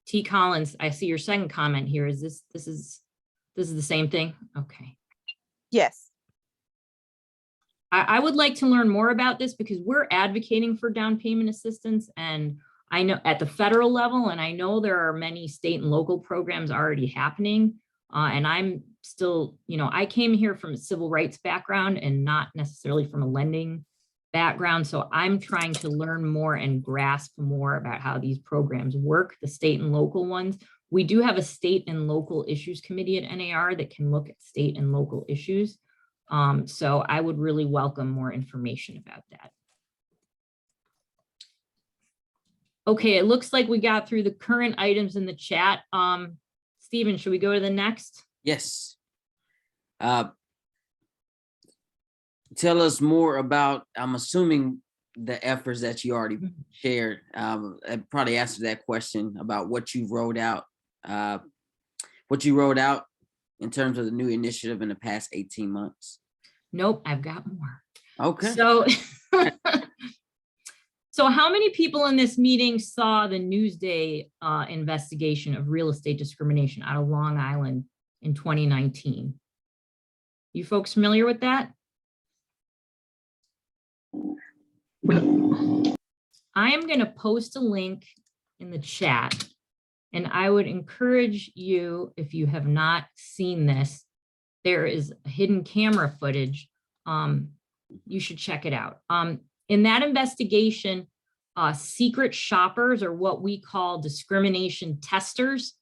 T. Collins, I see your second comment here. Is this is the same thing? Okay. Yes. I would like to learn more about this because we're advocating for down payment assistance, and I know at the federal level, and I know there are many state and local programs already happening. And I'm still, you know, I came here from a civil rights background and not necessarily from a lending background. So I'm trying to learn more and grasp more about how these programs work, the state and local ones. We do have a state and local issues committee at NAR that can look at state and local issues. So I would really welcome more information about that. Okay, it looks like we got through the current items in the chat. Stephen, should we go to the next? Yes. Tell us more about, I'm assuming, the efforts that you already shared. I probably answered that question about what you wrote out in terms of the new initiative in the past 18 months. Nope, I've got more. Okay. So, so how many people in this meeting saw the Newsday investigation of real estate discrimination out of Long Island in 2019? You folks familiar with that? I am going to post a link in the chat, and I would encourage you, if you have not seen this, there is hidden camera footage. You should check it out. In that investigation, secret shoppers, or what we call discrimination testers,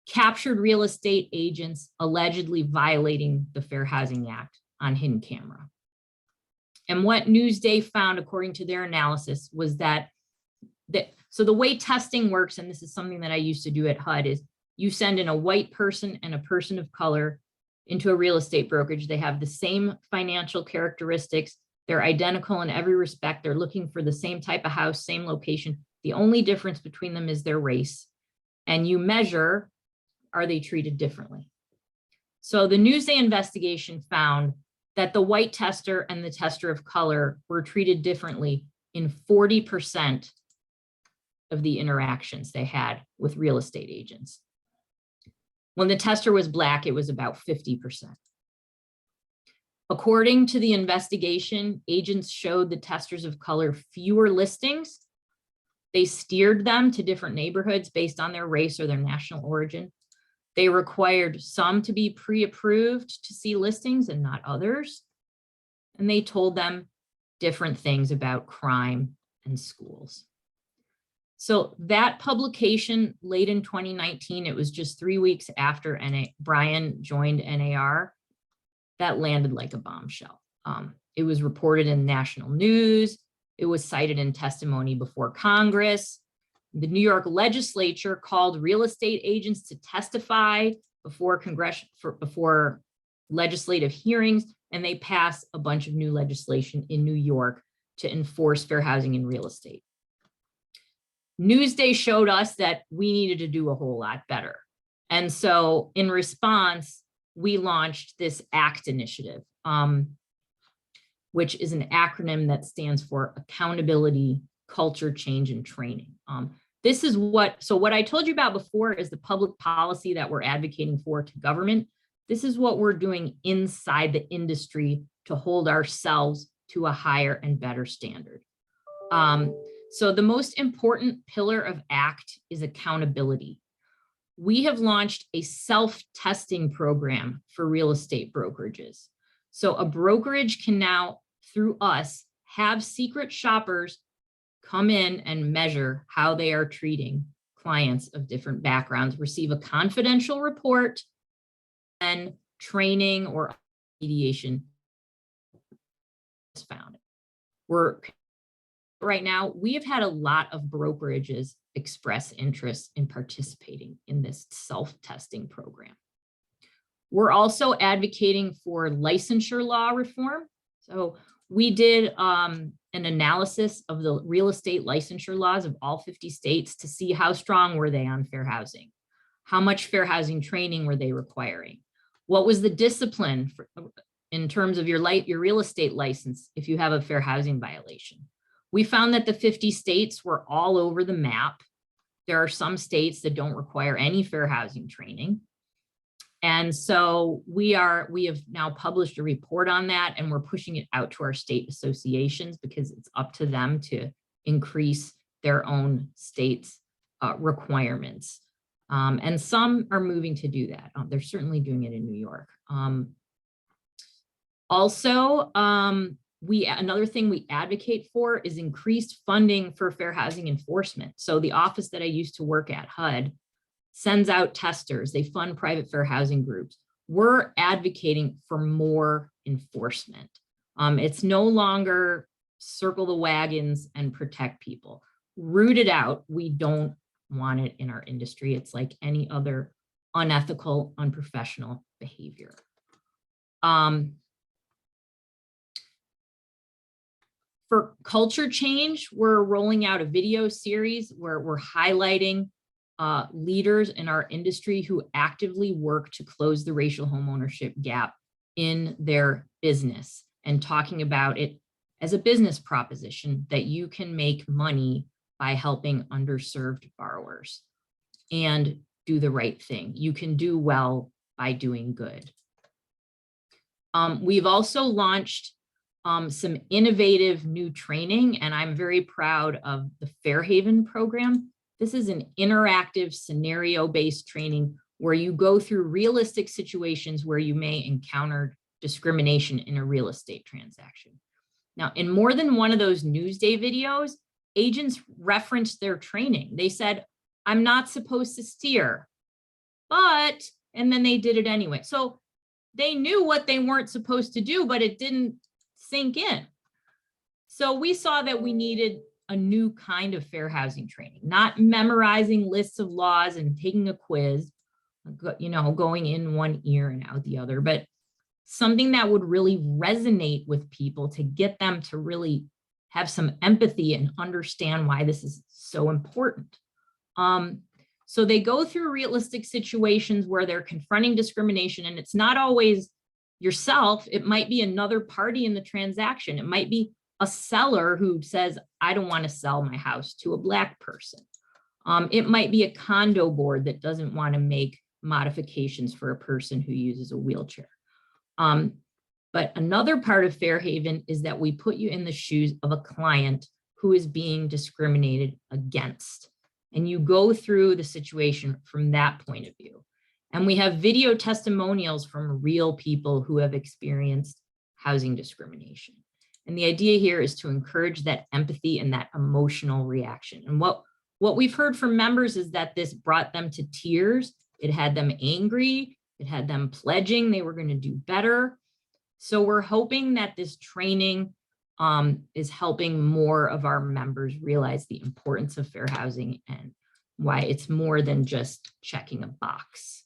captured real estate agents allegedly violating the Fair Housing Act on hidden camera. And what Newsday found, according to their analysis, was that so the way testing works, and this is something that I used to do at HUD, is you send in a white person and a person of color into a real estate brokerage. They have the same financial characteristics. They're identical in every respect. They're looking for the same type of house, same location. The only difference between them is their race. And you measure, are they treated differently? So the Newsday investigation found that the white tester and the tester of color were treated differently in 40% of the interactions they had with real estate agents. When the tester was Black, it was about 50%. According to the investigation, agents showed the testers of color fewer listings. They steered them to different neighborhoods based on their race or their national origin. They required some to be pre-approved to see listings and not others. And they told them different things about crime and schools. So that publication late in 2019, it was just 3 weeks after Brian joined NAR, that landed like a bombshell. It was reported in national news. It was cited in testimony before Congress. The New York legislature called real estate agents to testify before before legislative hearings, and they passed a bunch of new legislation in New York to enforce fair housing in real estate. Newsday showed us that we needed to do a whole lot better. And so in response, we launched this ACT initiative, which is an acronym that stands for Accountability, Culture, Change, and Training. This is what I told you about before is the public policy that we're advocating for to government. This is what we're doing inside the industry to hold ourselves to a higher and better standard. So the most important pillar of ACT is accountability. We have launched a self-testing program for real estate brokerages. So a brokerage can now, through us, have secret shoppers come in and measure how they are treating clients of different backgrounds, receive a confidential report, and training or mediation is found. Right now, we have had a lot of brokerages express interest in participating in this self-testing program. We're also advocating for licensure law reform. So we did an analysis of the real estate licensure laws of all 50 states to see how strong were they on fair housing. How much fair housing training were they requiring? What was the discipline in terms of your real estate license if you have a fair housing violation? We found that the 50 states were all over the map. There are some states that don't require any fair housing training. And so we have now published a report on that, and we're pushing it out to our state associations because it's up to them to increase their own state's requirements. And some are moving to do that. They're certainly doing it in New York. Another thing we advocate for is increased funding for fair housing enforcement. So the office that I used to work at, HUD, sends out testers. They fund private fair housing groups. We're advocating for more enforcement. It's no longer circle the wagons and protect people. Root it out. We don't want it in our industry. It's like any other unethical, unprofessional behavior. For culture change, we're rolling out a video series where we're highlighting leaders in our industry who actively work to close the racial homeownership gap in their business, and talking about it as a business proposition that you can make money by helping underserved borrowers and do the right thing. You can do well by doing good. We've also launched some innovative new training, and I'm very proud of the Fairhaven program. This is an interactive scenario-based training where you go through realistic situations where you may encounter discrimination in a real estate transaction. Now, in more than one of those Newsday videos, agents referenced their training. They said, I'm not supposed to steer, but, and then they did it anyway. So they knew what they weren't supposed to do, but it didn't sink in. So we saw that we needed a new kind of fair housing training, not memorizing lists of laws and taking a quiz, you know, going in one ear and out the other, but something that would really resonate with people to get them to really have some empathy and understand why this is so important. So they go through realistic situations where they're confronting discrimination, and it's not always yourself. It might be another party in the transaction. It might be a seller who says, I don't want to sell my house to a Black person. It might be a condo board that doesn't want to make modifications for a person who uses a wheelchair. But another part of Fairhaven is that we put you in the shoes of a client who is being discriminated against. And you go through the situation from that point of view. And we have video testimonials from real people who have experienced housing discrimination. And the idea here is to encourage that empathy and that emotional reaction. And what we've heard from members is that this brought them to tears. It had them angry. It had them pledging they were going to do better. So we're hoping that this training is helping more of our members realize the importance of fair housing and why it's more than just checking a box.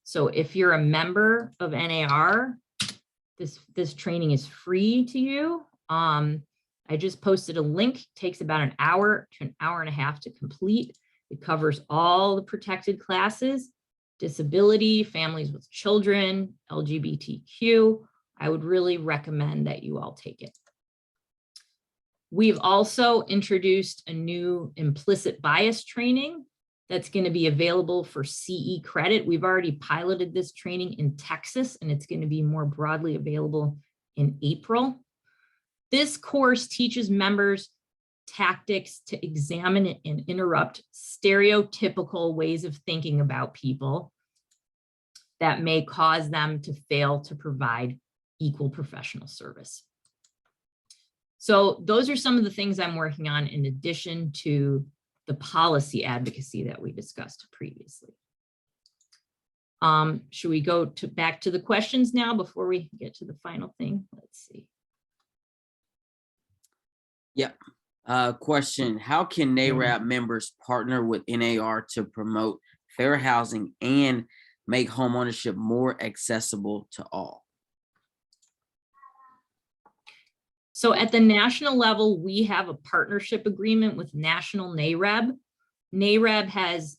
So if you're a member of NAR, this training is free to you. I just posted a link. It takes about an hour to an hour and a half to complete. It covers all the protected classes, disability, families with children, LGBTQ. I would really recommend that you all take it. We've also introduced a new implicit bias training that's going to be available for CE credit. We've already piloted this training in Texas, and it's going to be more broadly available in April. This course teaches members tactics to examine and interrupt stereotypical ways of thinking about people that may cause them to fail to provide equal professional service. So those are some of the things I'm working on in addition to the policy advocacy that we discussed previously. Should we go back to the questions now before we get to the final thing? Let's see. Yep. Question, how can NAREB members partner with NAR to promote fair housing and make homeownership more accessible to all? So at the national level, we have a partnership agreement with National NAREB. NAREB has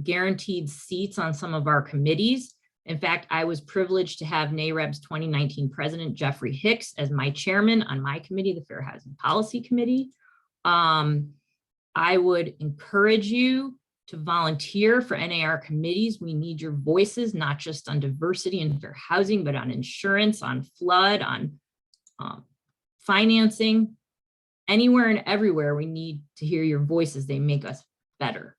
guaranteed seats on some of our committees. In fact, I was privileged to have NAREB's 2019 president, Jeffrey Hicks, as my chairman on my committee, the Fair Housing Policy Committee. I would encourage you to volunteer for NAR committees. We need your voices, not just on diversity and fair housing, but on insurance, on flood, on financing, anywhere and everywhere. We need to hear your voices. They make us better.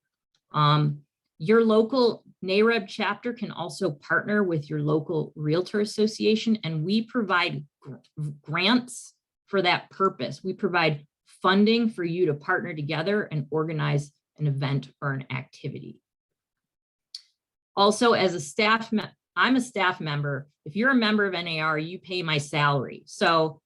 Your local NAREB chapter can also partner with your local realtor association, and we provide grants for that purpose. We provide funding for you to partner together and organize an event or an activity. Also, as a staff, I'm a staff member. If you're a member of NAR, you pay my salary. So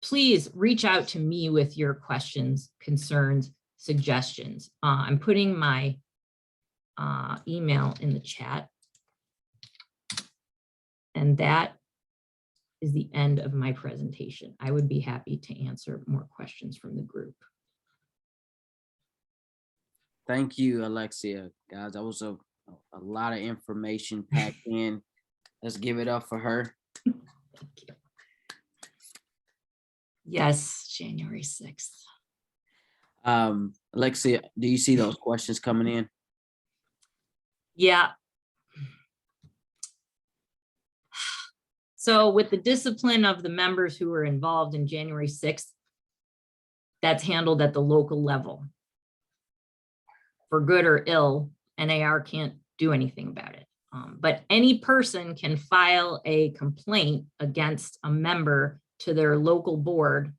please reach out to me with your questions, concerns, suggestions. I'm putting my email in the chat. And that is the end of my presentation. I would be happy to answer more questions from the group. Thank you, Alexia. Guys, that was a lot of information packed in. Let's give it up for her. Thank you. Yes, January 6th. Alexia, do you see those questions coming in? Yeah. So with the discipline of the members who were involved in January 6th, that's handled at the local level. For good or ill, NAR can't do anything about it. But any person can file a complaint against a member to their local board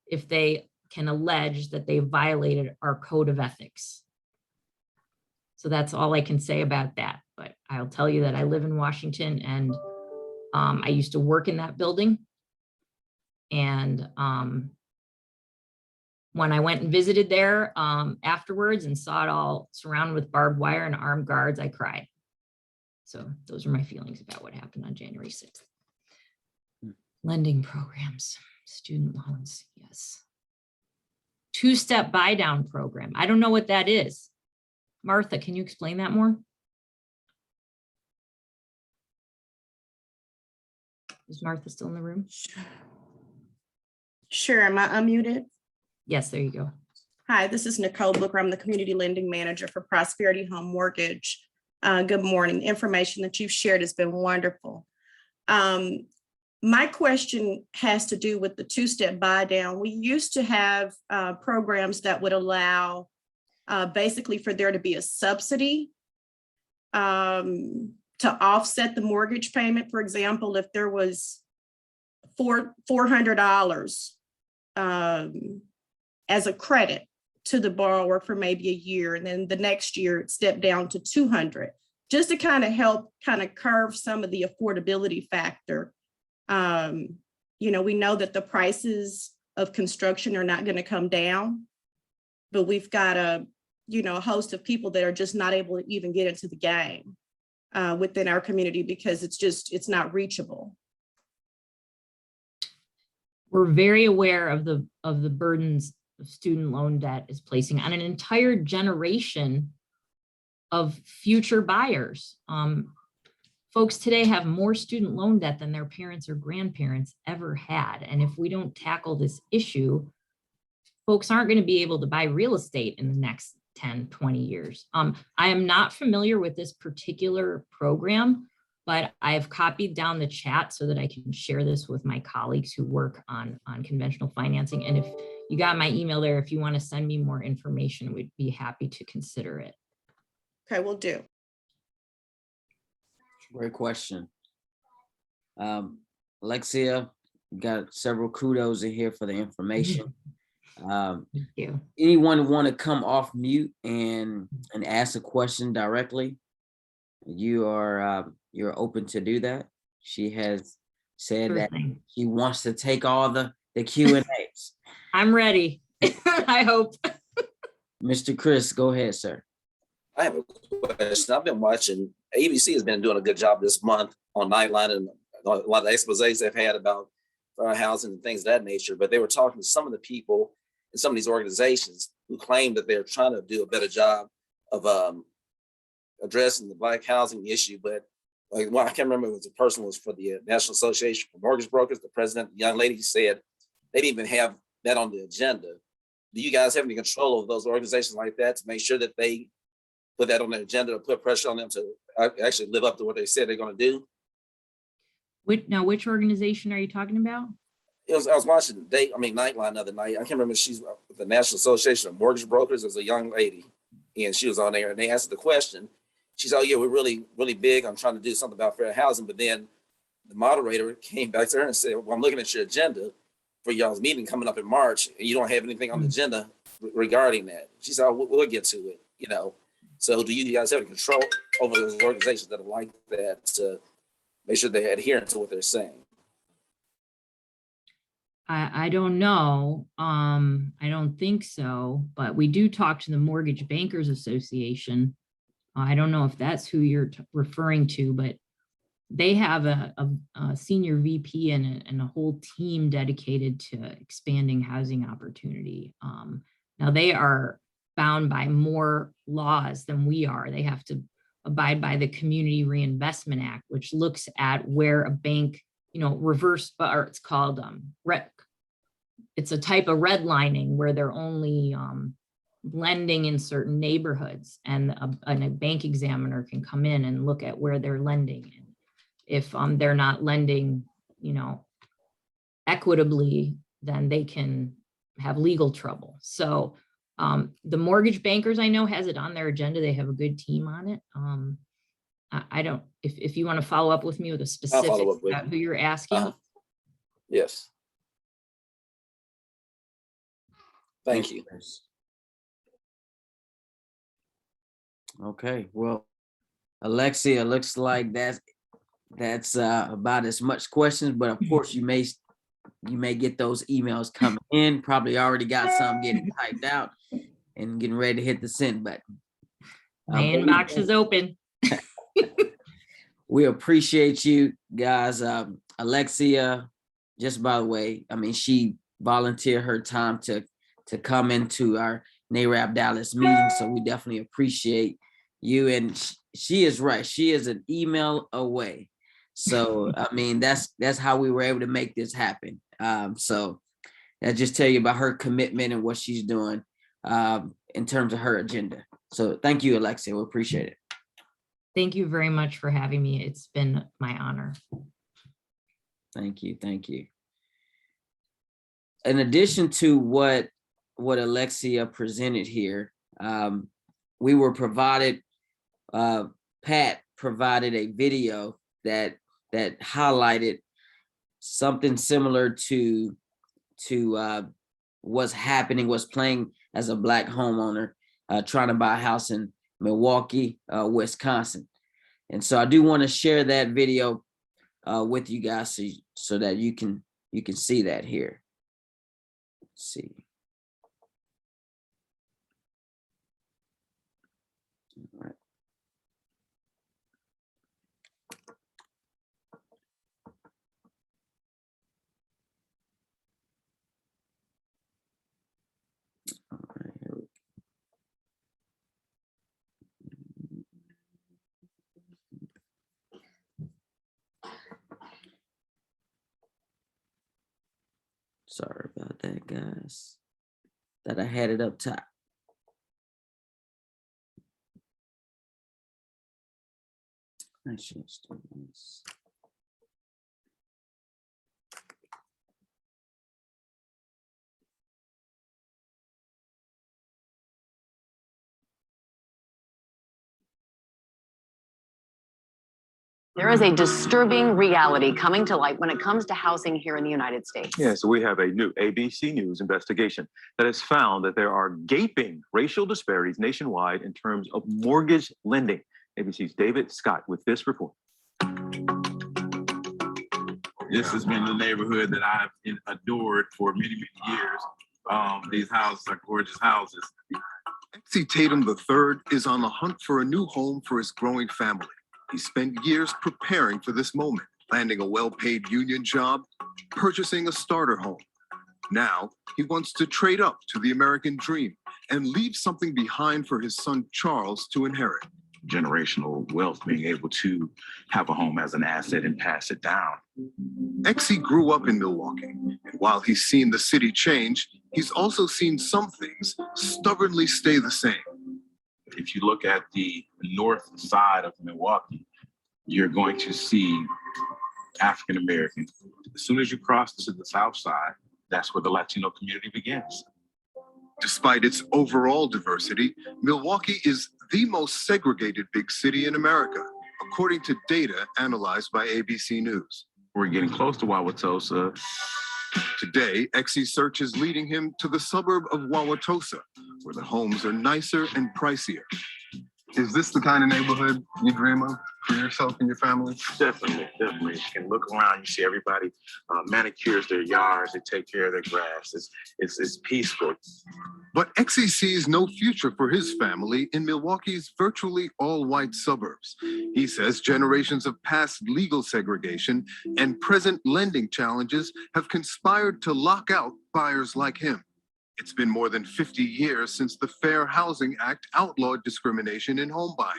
if they can allege that they violated our code of ethics. So that's all I can say about that. But I'll tell you that I live in Washington, and I used to work in that building. And when I went and visited there afterwards and saw it all surrounded with barbed wire and armed guards, I cried. So those are my feelings about what happened on January 6th. Lending programs, student loans, yes. Two-step buy-down program. I don't know what that is. Martha, can you explain that more? Is Martha still in the room? Sure, am I unmuted? Yes, there you go. Hi, this is Nicole Booker. I'm the Community Lending Manager for Prosperity Home Mortgage. Good morning. The information that you've shared has been wonderful. My question has to do with the two-step buy down. We used to have programs that would allow basically for there to be a subsidy to offset the mortgage payment. For example, if there was $400 as a credit to the borrower for maybe a year, and then the next year it stepped down to $200, just to kind of help kind of curve some of the affordability factor. You know, we know that the prices of construction are not going to come down, but we've got a host of people that are just not able to even get into the game within our community because it's not reachable. We're very aware of the burdens of student loan debt is placing on an entire generation of future buyers. Folks today have more student loan debt than their parents or grandparents ever had. And if we don't tackle this issue, folks aren't going to be able to buy real estate in the next 10, 20 years. I am not familiar with this particular program, but I've copied down the chat so that I can share this with my colleagues who work on conventional financing. And if you got my email there, if you want to send me more information, we'd be happy to consider it. Okay, we'll do. Great question. Alexia, you got several kudos in here for the information. Thank you. Anyone want to come off mute and ask a question directly? You're open to do that. She has said Sure that thing. she wants to take all the Q&As. I'm ready. I hope. Mr. Chris, go ahead, sir. I have a question. I've been watching, ABC has been doing a good job this month on Nightline and a lot of the exposés they've had about housing and things of that nature, but they were talking to some of the people in some of these organizations who claim that they're trying to do a better job of addressing the Black housing issue. But I can't remember if it was a person was for the National Association for Mortgage Brokers, the president, the young lady said they didn't even have that on the agenda. Do you guys have any control over those organizations like that to make sure that they put that on their agenda, to put pressure on them to actually live up to what they said they're going to do? Which organization are you talking about? I was watching Nightline the other night. I can't remember. She's the National Association of Mortgage Brokers. As a young lady, and she was on there, and they asked the question. She said, "Oh yeah, we're really, really big on trying to do something about fair housing." But then the moderator came back to her and said, "Well, I'm looking at your agenda for y'all's meeting coming up in March, and you don't have anything on the agenda regarding that." She said, "Oh, we'll get to it." So do you guys have any control over those organizations that are like that to make sure they adhere to what they're saying? I don't know. I don't think so, but we do talk to the Mortgage Bankers Association I don't know if that's who you're referring to, but they have a senior VP and a whole team dedicated to expanding housing opportunity. Now they are bound by more laws than we are. They have to abide by the Community Reinvestment Act, which looks at where a bank, reverse, or it's called it's a type of redlining where they're only lending in certain neighborhoods, and a bank examiner can come in and look at where they're lending. If they're not lending, equitably, then they can have legal trouble. So the mortgage bankers I know has it on their agenda. They have a good team on it. I don't, if you want to follow up with me with a specific about who you're asking. Yes. Thank you. Okay, well, Alexia, looks like that's about as much questions, but of course you may get those emails coming in. Probably already got some getting typed out and getting ready to hit the send button. My inbox is open. We appreciate you guys. Alexia, just by the way, I mean, she volunteered her time to come into our NAREB Dallas meeting, so we definitely appreciate you. And she is right. She is an email away. So, I mean, that's how we were able to make this happen. So I just tell you about her commitment and what she's doing in terms of her agenda. So thank you, Alexia. We appreciate it. Thank you very much for having me. It's been my honor. Thank you. Thank you. In addition to what Alexia presented here, we were provided, Pat provided a video that highlighted something similar to what's happening, what's playing as a Black homeowner trying to buy a house in Milwaukee, Wisconsin. And so I do want to share that video with you guys so that you can see that here. Let's see. All right. All right, here we go. Sorry about that, guys. That I had it up top. I should do this. There is a disturbing reality coming to light when it comes to housing here in the United States. Yeah, so we have a new ABC News investigation that has found that there are gaping racial disparities nationwide in terms of mortgage lending. ABC's David Scott with this report. This has been the neighborhood that I've adored for many, many years. These houses are gorgeous houses. Exie Tatum III is on the hunt for a new home for his growing family. He spent years preparing for this moment, landing a well-paid union job, purchasing a starter home. Now, he wants to trade up to the American dream and leave something behind for his son, Charles, to inherit. Generational wealth, being able to have a home as an asset and pass it down. Exie grew up in Milwaukee, and while he's seen the city change, he's also seen some things stubbornly stay the same. If you look at the north side of Milwaukee, you're going to see African Americans. As soon as you cross to the south side, that's where the Latino community begins. Despite its overall diversity, Milwaukee is the most segregated big city in America, according to data analyzed by ABC News. We're getting close to Wauwatosa. Today, Exie's search is leading him to the suburb of Wauwatosa, where the homes are nicer and pricier. Is this the kind of neighborhood you dream of? for yourself and your family? Definitely, definitely. You can look around, you see everybody manicures their yards, they take care of their grass. It's peaceful. But XE sees no future for his family in Milwaukee's virtually all-white suburbs. He says generations of past legal segregation and present lending challenges have conspired to lock out buyers like him. It's been more than 50 years since the Fair Housing Act outlawed discrimination in home buying.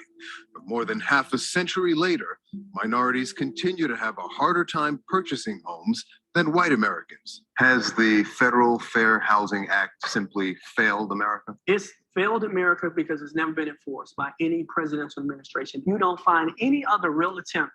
But more than half a century later, minorities continue to have a harder time purchasing homes than white Americans. Has the Federal Fair Housing Act simply failed America? It's failed America because it's never been enforced by any presidential administration. You don't find any other real attempt,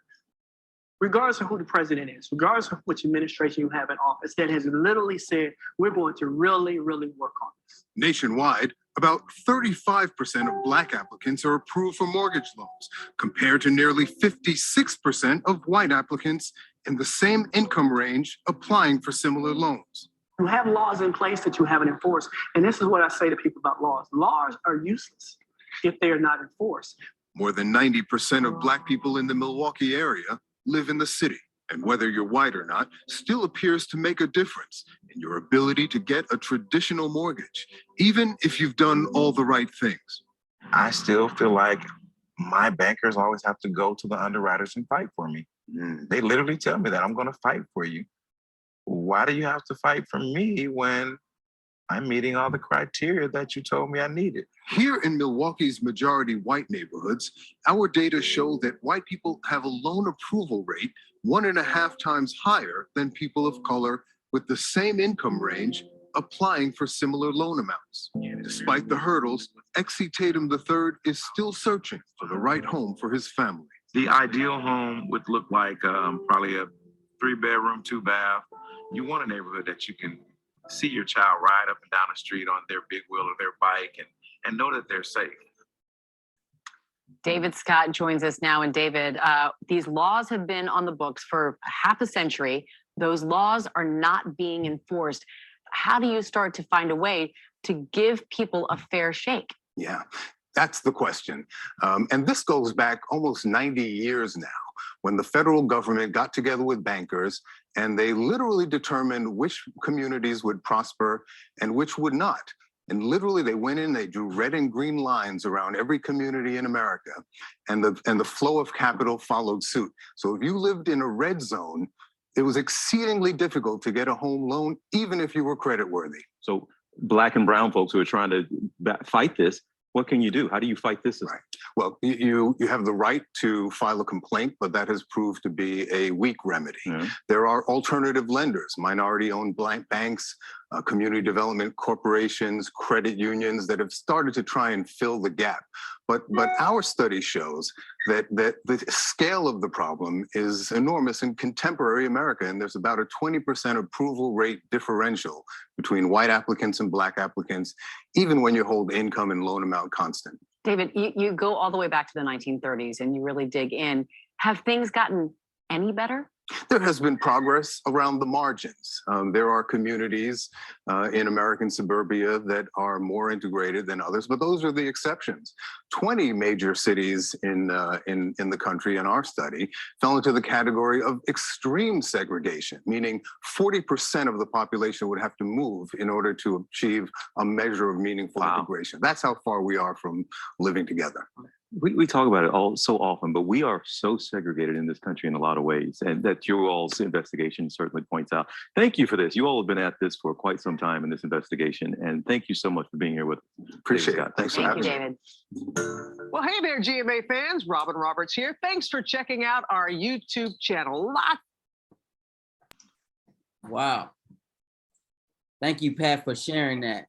regardless of who the president is, regardless of which administration you have in office, that has literally said, we're going to really, really work on this. Nationwide, about 35% of Black applicants are approved for mortgage loans, compared to nearly 56% of white applicants in the same income range applying for similar loans. You have laws in place that you haven't enforced. And this is what I say to people about laws. Laws are useless if they are not enforced. More than 90% of Black people in the Milwaukee area live in the city, and whether you're white or not still appears to make a difference in your ability to get a traditional mortgage, even if you've done all the right things. I still feel like my bankers always have to go to the underwriters and fight for me. They literally tell me that I'm going to fight for you. Why do you have to fight for me when I'm meeting all the criteria that you told me I needed? Here in Milwaukee's majority white neighborhoods, our data show that white people have a loan approval rate 1.5 times higher than people of color with the same income range applying for similar loan amounts. Despite the hurdles, XE Tatum III is still searching for the right home for his family. The ideal home would look like probably a 3-bedroom, 2-bath. You want a neighborhood that you can see your child ride up and down the street on their big wheel or their bike and know that they're safe. David Scott joins us now. And David, these laws have been on the books for half a century. Those laws are not being enforced. How do you start to find a way to give people a fair shake? Yeah, that's the question. And this goes back almost 90 years now, when the federal government got together with bankers and they literally determined which communities would prosper and which would not. And literally they went in, they drew red and green lines around every community in America, and the flow of capital followed suit. So if you lived in a red zone, it was exceedingly difficult to get a home loan, even if you were creditworthy. So Black and brown folks who are trying to fight this, what can you do? How do you fight this? Right. Well, you have the right to file a complaint, but that has proved to be a weak remedy. Yeah. There are alternative lenders, minority-owned banks, community development corporations, credit unions that have started to try and fill the gap. But our study shows that the scale of the problem is enormous in contemporary America, and there's about a 20% approval rate differential between white applicants and Black applicants, even when you hold income and loan amount constant. David, you go all the way back to the 1930s and you really dig in. Have things gotten any better? There has been progress around the margins. There are communities in American suburbia that are more integrated than others, but those are the exceptions. 20 major cities in the country in our study fell into the category of extreme segregation, meaning 40% of the population would have to move in order to achieve a measure of meaningful integration. That's how far we are from living together. We talk about it all so often, but we are so segregated in this country in a lot of ways, and that your all's investigation certainly points out. Thank you for this. You all have been at this for quite some time in this investigation, and thank you so much for being here with us. Appreciate it. Thanks for having me. David. Well, hey there, GMA fans. Robin Roberts here. Thanks for checking out our YouTube channel. Wow. Thank you, Pat, for sharing that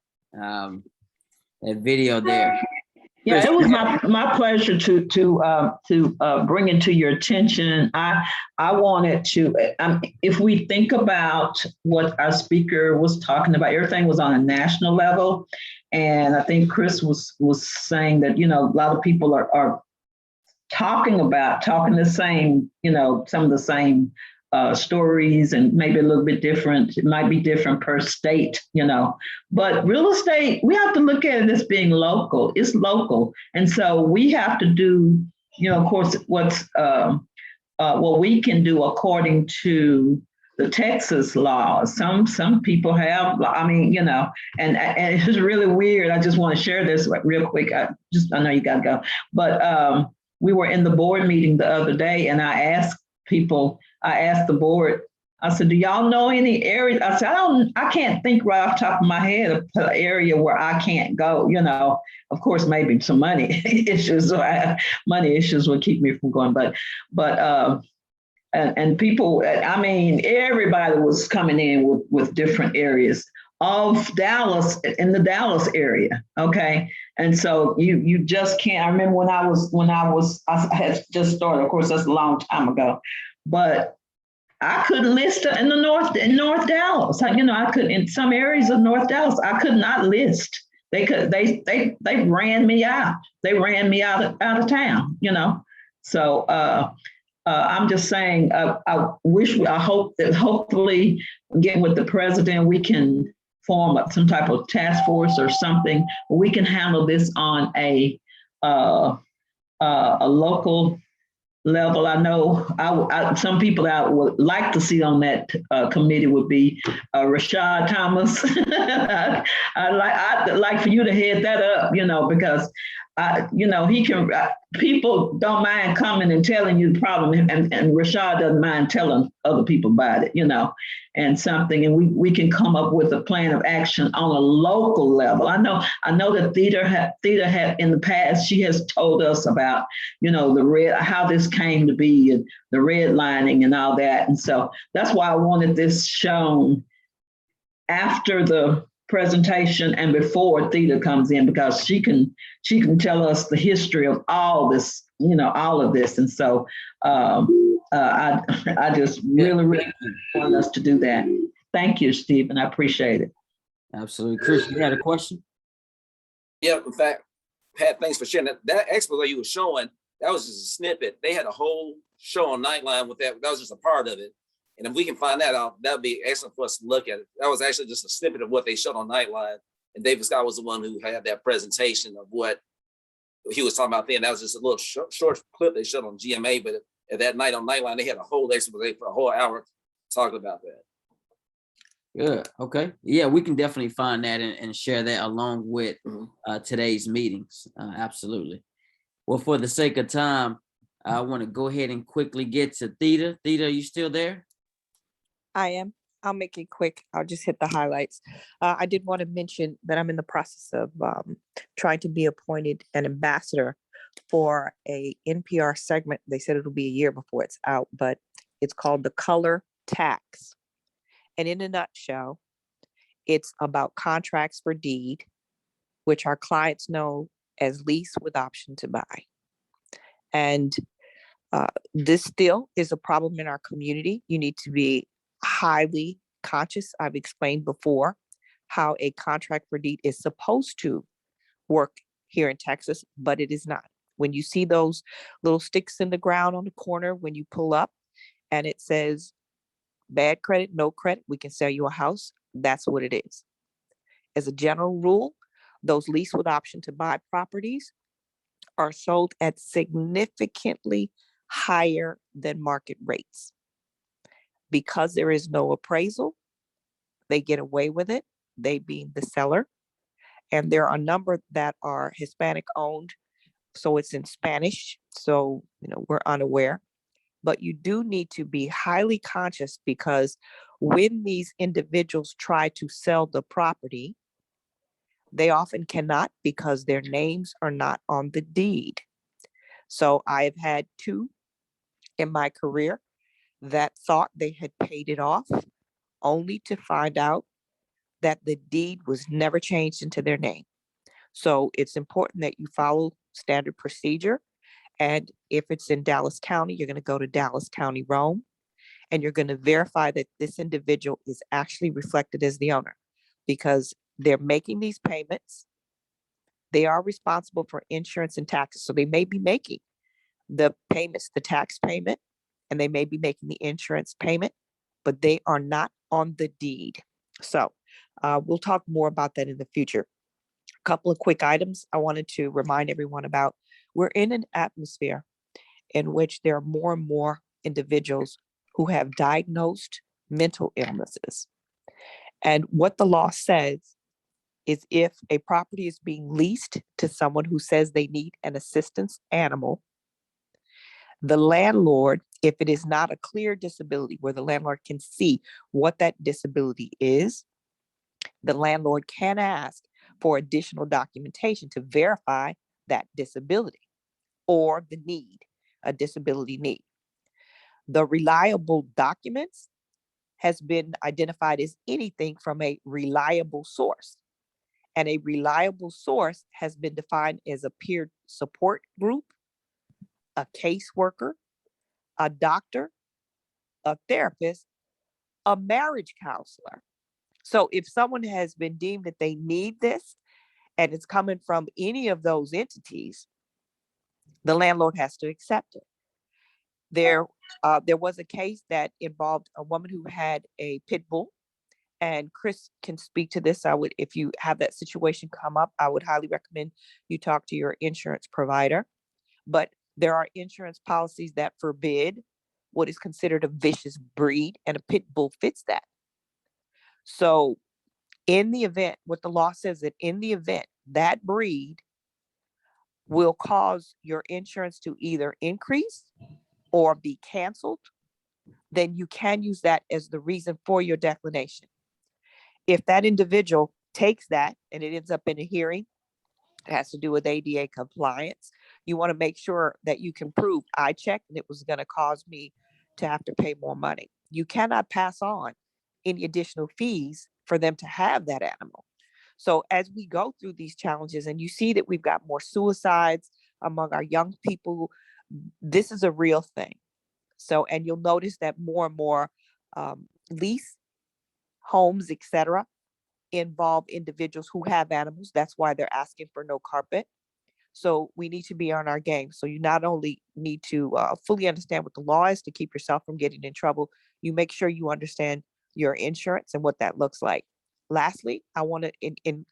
video there. Yeah, it was my pleasure to bring it to your attention. I wanted to, if we think about what our speaker was talking about, everything was on a national level. And I think Chris was saying that, a lot of people are talking the same, some of the same stories, and maybe a little bit different. It might be different per state, but real estate, we have to look at it as being local. It's local. And so we have to do of course, what we can do according to the Texas laws. Some people have, and it's really weird. I just want to share this real quick. I know you gotta go, but we were in the board meeting the other day, and I asked the board, I said, do y'all know any areas? I said, I can't think right off the top of my head of an area where I can't go, of course, maybe some money issues, money issues will keep me from going, but and people, everybody was coming in with different areas of Dallas, in the Dallas area. Okay. And so you just can't. I remember when I had just started, of course, that's a long time ago, but I couldn't list in North Dallas. I could, in some areas of North Dallas, I could not list. They ran me out. They ran me out of town, So I'm just saying, I hope that hopefully again with the president, we can form some type of task force or something. We can handle this on a local level. I know some people that I would like to see on that committee would be Rashad Thomas. I'd like for you to head that up, because he can. People don't mind coming and telling you the problem, and Rashad doesn't mind telling other people about it, and we can come up with a plan of action on a local level. I know that Theta had in the past, she has told us about, how this came to be and the redlining and all that. And so that's why I wanted this shown after the presentation and before Theta comes in, because she can tell us the history of all this, all of this. And so I just really want us to do that. Thank you, Stephen. I appreciate it. Absolutely. Chris, you had a question? Yeah, in fact, Pat, thanks for sharing that expose you were showing. That was just a snippet. They had a whole show on Nightline with that. That was just a part of it. And if we can find that out, that would be excellent for us to look at it. That was actually just a snippet of what they showed on Nightline. And David Scott was the one who had that presentation of what he was talking about then. That was just a little short clip they showed on GMA. But at that night on Nightline, they had a whole expose for a whole hour talking about that. Good. Okay. Yeah, we can definitely find that and share that along with today's meetings. Absolutely. Well, for the sake of time, I want to go ahead and quickly get to Theta. Theta, are you still there? I am. I'll make it quick. I'll just hit the highlights. I did want to mention that I'm in the process of trying to be appointed an ambassador for a NPR segment. They said it'll be a year before it's out, but it's called The Color Tax. And in a nutshell, it's about contracts for deed, which our clients know as lease with option to buy. And this still is a problem in our community. You need to be highly conscious. I've explained before how a contract for deed is supposed to work here in Texas, but it is not. When you see those little sticks in the ground on the corner, when you pull up and it says bad credit, no credit, we can sell you a house, that's what it is. As a general rule, those lease with option to buy properties are sold at significantly higher than market rates. Because there is no appraisal, they get away with it, they being the seller. And there are a number that are Hispanic owned, so it's in Spanish, so we're unaware. But you do need to be highly conscious, because when these individuals try to sell the property, they often cannot because their names are not on the deed. So I've had two in my career that thought they had paid it off, only to find out that the deed was never changed into their name. So it's important that you follow standard procedure. And if it's in Dallas County, you're going to go to Dallas County Rome, and you're going to verify that this individual is actually reflected as the owner, because they're making these payments. They are responsible for insurance and taxes. So they may be making the payments, the tax payment, and they may be making the insurance payment, but they are not on the deed. So we'll talk more about that in the future. A couple of quick items I wanted to remind everyone about. We're in an atmosphere in which there are more and more individuals who have diagnosed mental illnesses. And what the law says is if a property is being leased to someone who says they need an assistance animal, the landlord, if it is not a clear disability where the landlord can see what that disability is, the landlord can ask for additional documentation to verify that disability or the need, a disability need. The reliable documents has been identified as anything from a reliable source. And a reliable source has been defined as a peer support group, a caseworker, a doctor, a therapist, a marriage counselor. So if someone has been deemed that they need this and it's coming from any of those entities, the landlord has to accept it. There was a case that involved a woman who had a pit bull, and Chris can speak to this. If you have that situation come up, I would highly recommend you talk to your insurance provider. But there are insurance policies that forbid what is considered a vicious breed, and a pit bull fits that. So in the event, what the law says that in the event that breed will cause your insurance to either increase or be canceled, then you can use that as the reason for your declination. If that individual takes that and it ends up in a hearing, it has to do with ADA compliance, you want to make sure that you can prove I checked and it was going to cause me to have to pay more money. You cannot pass on any additional fees for them to have that animal. So as we go through these challenges and you see that we've got more suicides among our young people, this is a real thing. So, and you'll notice that more and more lease homes, etc., involve individuals who have animals. That's why they're asking for no carpet. So we need to be on our game. So you not only need to fully understand what the law is to keep yourself from getting in trouble, you make sure you understand your insurance and what that looks like. Lastly, I want to,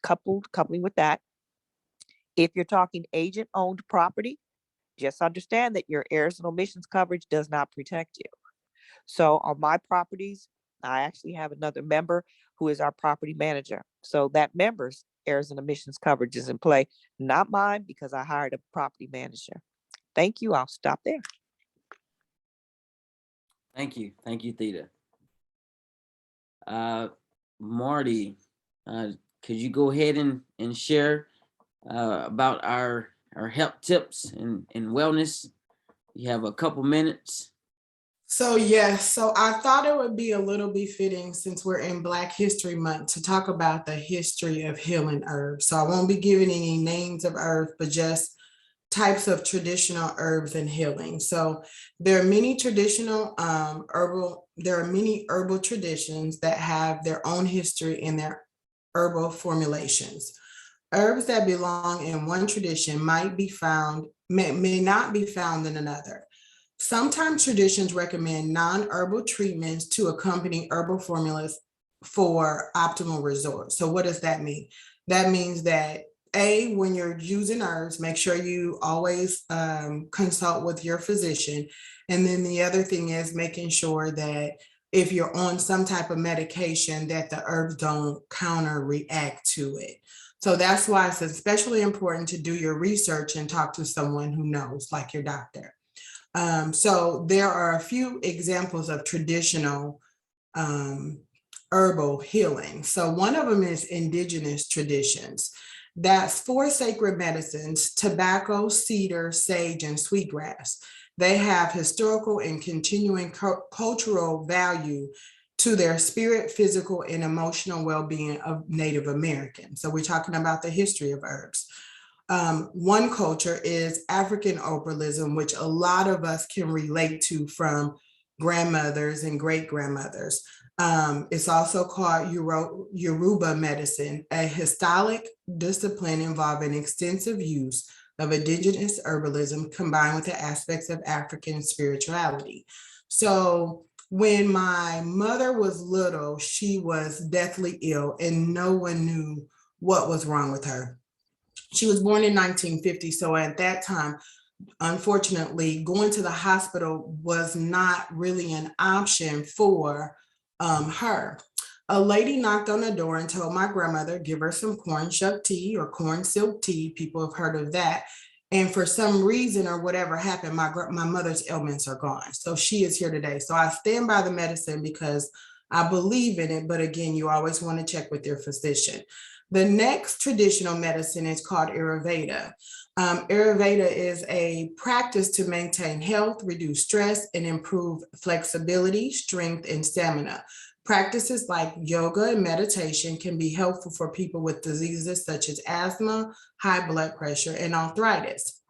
coupling with that, if you're talking agent-owned property, just understand that your errors and omissions coverage does not protect you. So on my properties, I actually have another member who is our property manager. So that member's errors and omissions coverage is in play, not mine, because I hired a property manager. Thank you. I'll stop there. Thank you. Thank you, Theta. Marty, could you go ahead and share about our help tips and wellness? You have a couple minutes. So yes, so I thought it would be a little befitting, since we're in Black History Month, to talk about the history of healing herbs. So I won't be giving any names of herbs, but just types of traditional herbs and healing. So there are many traditional herbal traditions that have their own history in their herbal formulations. Herbs that belong in one tradition may not be found in another. Sometimes traditions recommend non-herbal treatments to accompany herbal formulas for optimal results. So what does that mean? That means that when you're using herbs, make sure you always consult with your physician. And then the other thing is making sure that if you're on some type of medication, that the herbs don't counter react to it. So that's why it's especially important to do your research and talk to someone who knows, like your doctor. So there are a few examples of traditional herbal healing. So one of them is indigenous traditions. That's 4 sacred medicines: tobacco, cedar, sage, and sweetgrass. They have historical and continuing cultural value to their spirit, physical, and emotional well-being of Native Americans. So we're talking about the history of herbs. One culture is African herbalism, which a lot of us can relate to from grandmothers and great-grandmothers. It's also called Yoruba medicine, a historic discipline involving extensive use of indigenous herbalism combined with the aspects of African spirituality. So when my mother was little, she was deathly ill and no one knew what was wrong with her. She was born in 1950. So at that time, unfortunately, going to the hospital was not really an option for her. A lady knocked on the door and told my grandmother, give her some corn shuck tea or corn silk tea. People have heard of that. And for some reason or whatever happened, my mother's ailments are gone. So she is here today. So I stand by the medicine because I believe in it. But again, you always want to check with your physician. The next traditional medicine is called Ayurveda. Ayurveda is a practice to maintain health, reduce stress, and improve flexibility, strength, and stamina. Practices like yoga and meditation can be helpful for people with diseases such as asthma, high blood pressure, and arthritis.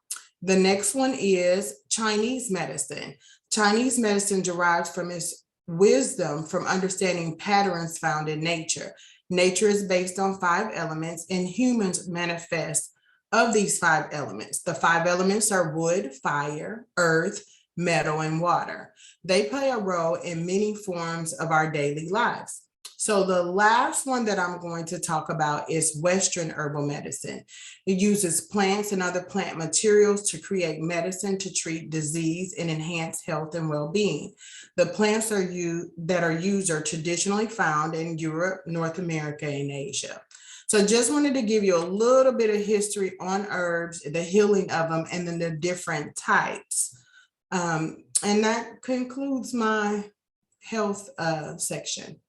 The next one is Chinese medicine. Chinese medicine derives from its wisdom from understanding patterns found in nature. Nature is based on 5 elements, and humans manifest of these 5 elements. The 5 elements are wood, fire, earth, metal, and water. They play a role in many forms of our daily lives. So the last one that I'm going to talk about is Western herbal medicine. It uses plants and other plant materials to create medicine to treat disease and enhance health and well-being. The plants that are used are traditionally found in Europe, North America, and Asia. So just wanted to give you a little bit of history on herbs, the healing of them, and then the different types. And that concludes my health section.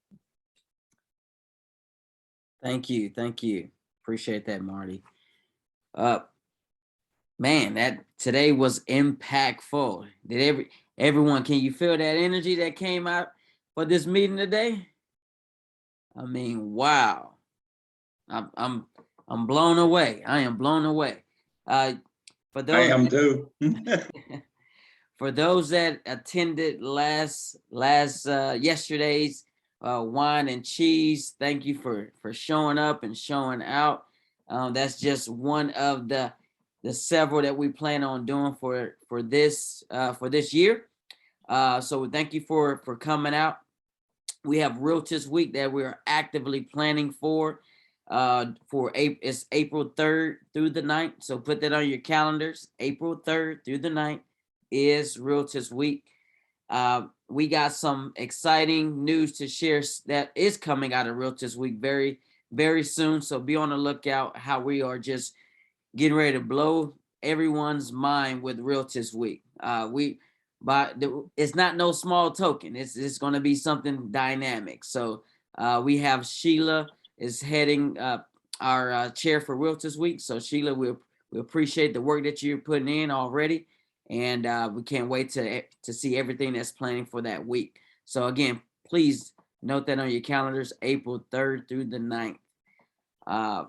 Thank you. Thank you. Appreciate that, Marty. Man, that today was impactful. Did everyone, can you feel that energy that came out for this meeting today? I mean, wow. I'm blown away. I am blown away. For those I am too. For those that attended yesterday's wine and cheese, thank you for showing up and showing out. That's just one of the several that we plan on doing for this year. So thank you for coming out. We have Realtors Week that we're actively planning for it's April 3rd through the 9th. So put that on your calendars. April 3rd through the 9th is Realtors Week. We got some exciting news to share that is coming out of Realtors Week very, very soon. So be on the lookout how we are just getting ready to blow everyone's mind with Realtors Week. It's not no small token. It's going to be something dynamic. So we have Sheila is heading our chair for Realtors Week. So Sheila, we appreciate the work that you're putting in already. And we can't wait to see everything that's planning for that week. So again, please note that on your calendars, April 3rd through the 9th. Let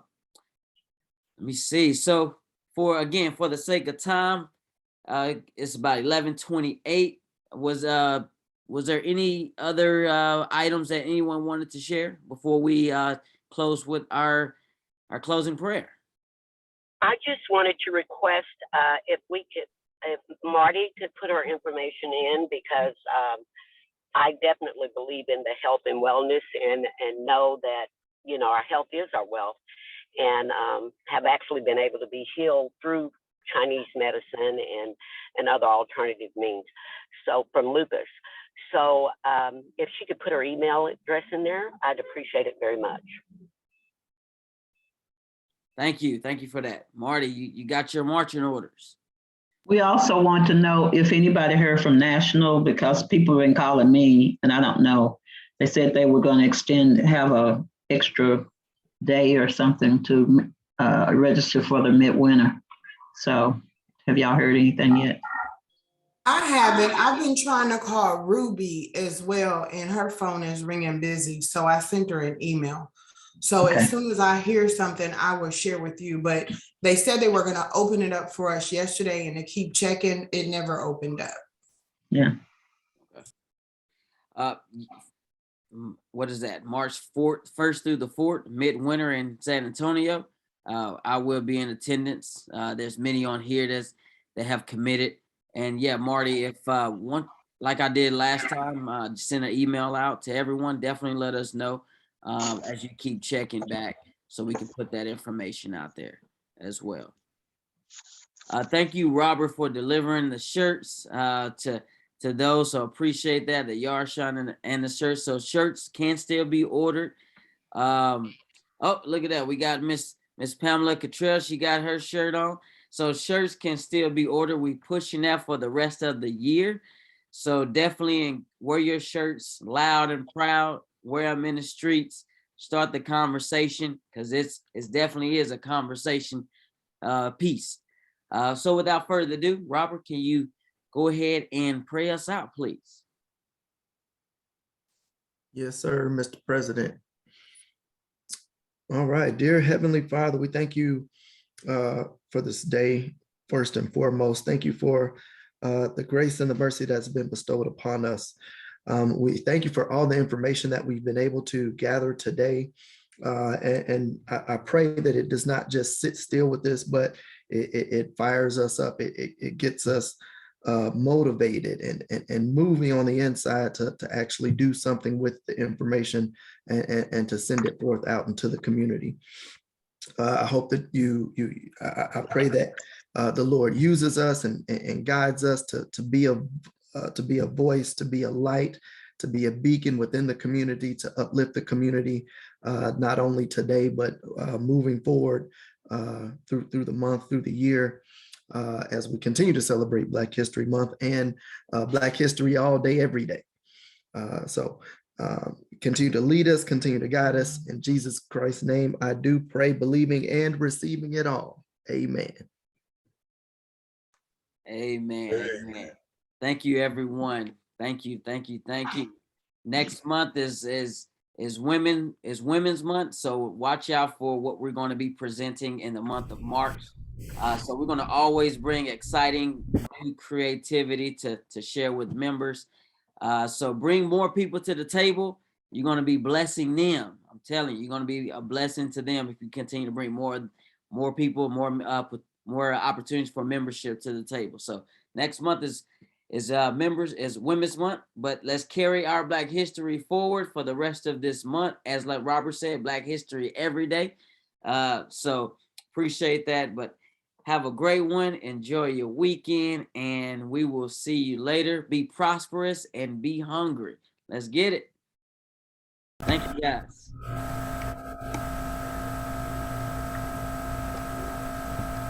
me see. So for the sake of time, it's about 11:28. Was there any other items that anyone wanted to share before we close with our closing prayer? I just wanted to request if Marty could put her information in, because I definitely believe in the health and wellness and know that, our health is our wealth, and have actually been able to be healed through Chinese medicine and other alternative means. So from lupus. So if she could put her email address in there, I'd appreciate it very much. Thank you. Thank you for that. Marty, you got your marching orders. We also want to know if anybody heard from National, because people have been calling me and I don't know. They said they were going to have a extra day or something to register for the midwinter. So have y'all heard anything yet? I haven't. I've been trying to call Ruby as well, and her phone is ringing busy. So I sent her an email. So Okay. As soon as I hear something, I will share with you. But they said they were going to open it up for us yesterday, and to keep checking, it never opened up. Yeah. What is that? March 1st through the 4th, midwinter in San Antonio. I will be in attendance. There's many on here that have committed. And yeah, Marty, if like I did last time, send an email out to everyone. Definitely let us know as you keep checking back, so we can put that information out there as well. Thank you, Robert, for delivering the shirts to those. So appreciate that, the Yarshan and the shirts. So shirts can still be ordered. Oh, look at that. We got Miss Pamela Cottrell. She got her shirt on. So shirts can still be ordered. We pushing that for the rest of the year. So definitely wear your shirts loud and proud. Wear them in the streets. Start the conversation, because it's definitely is a conversation piece. So without further ado, Robert, can you go ahead and pray us out, please? Yes, sir, Mr. President. All right, dear Heavenly Father, we thank you for this day. First and foremost, thank you for the grace and the mercy that's been bestowed upon us. We thank you for all the information that we've been able to gather today. And I pray that it does not just sit still with this, but it fires us up. It gets us motivated and moving on the inside to actually do something with the information and to send it forth out into the community. I hope that I pray that the Lord uses us and guides us to be a voice, to be a light, to be a beacon within the community, to uplift the community, not only today, but moving forward through the month, through the year, as we continue to celebrate Black History Month and Black History all day, every day. So continue to lead us, continue to guide us. In Jesus Christ's name, I do pray, believing and receiving it all. Amen. Amen. Amen. Thank you, everyone. Thank you. Thank you. Thank you. Next month is Women's Month. So watch out for what we're going to be presenting in the month of March. So we're going to always bring exciting new creativity to share with members. So bring more people to the table. You're going to be blessing them. I'm telling you, you're going to be a blessing to them if you continue to bring more people, more opportunities for membership to the table. So next month is Women's Month, but let's carry our Black history forward for the rest of this month. As like Robert said, Black history every day. So appreciate that, but have a great one. Enjoy your weekend, and we will see you later. Be prosperous and be hungry. Let's get it. Thank you, guys.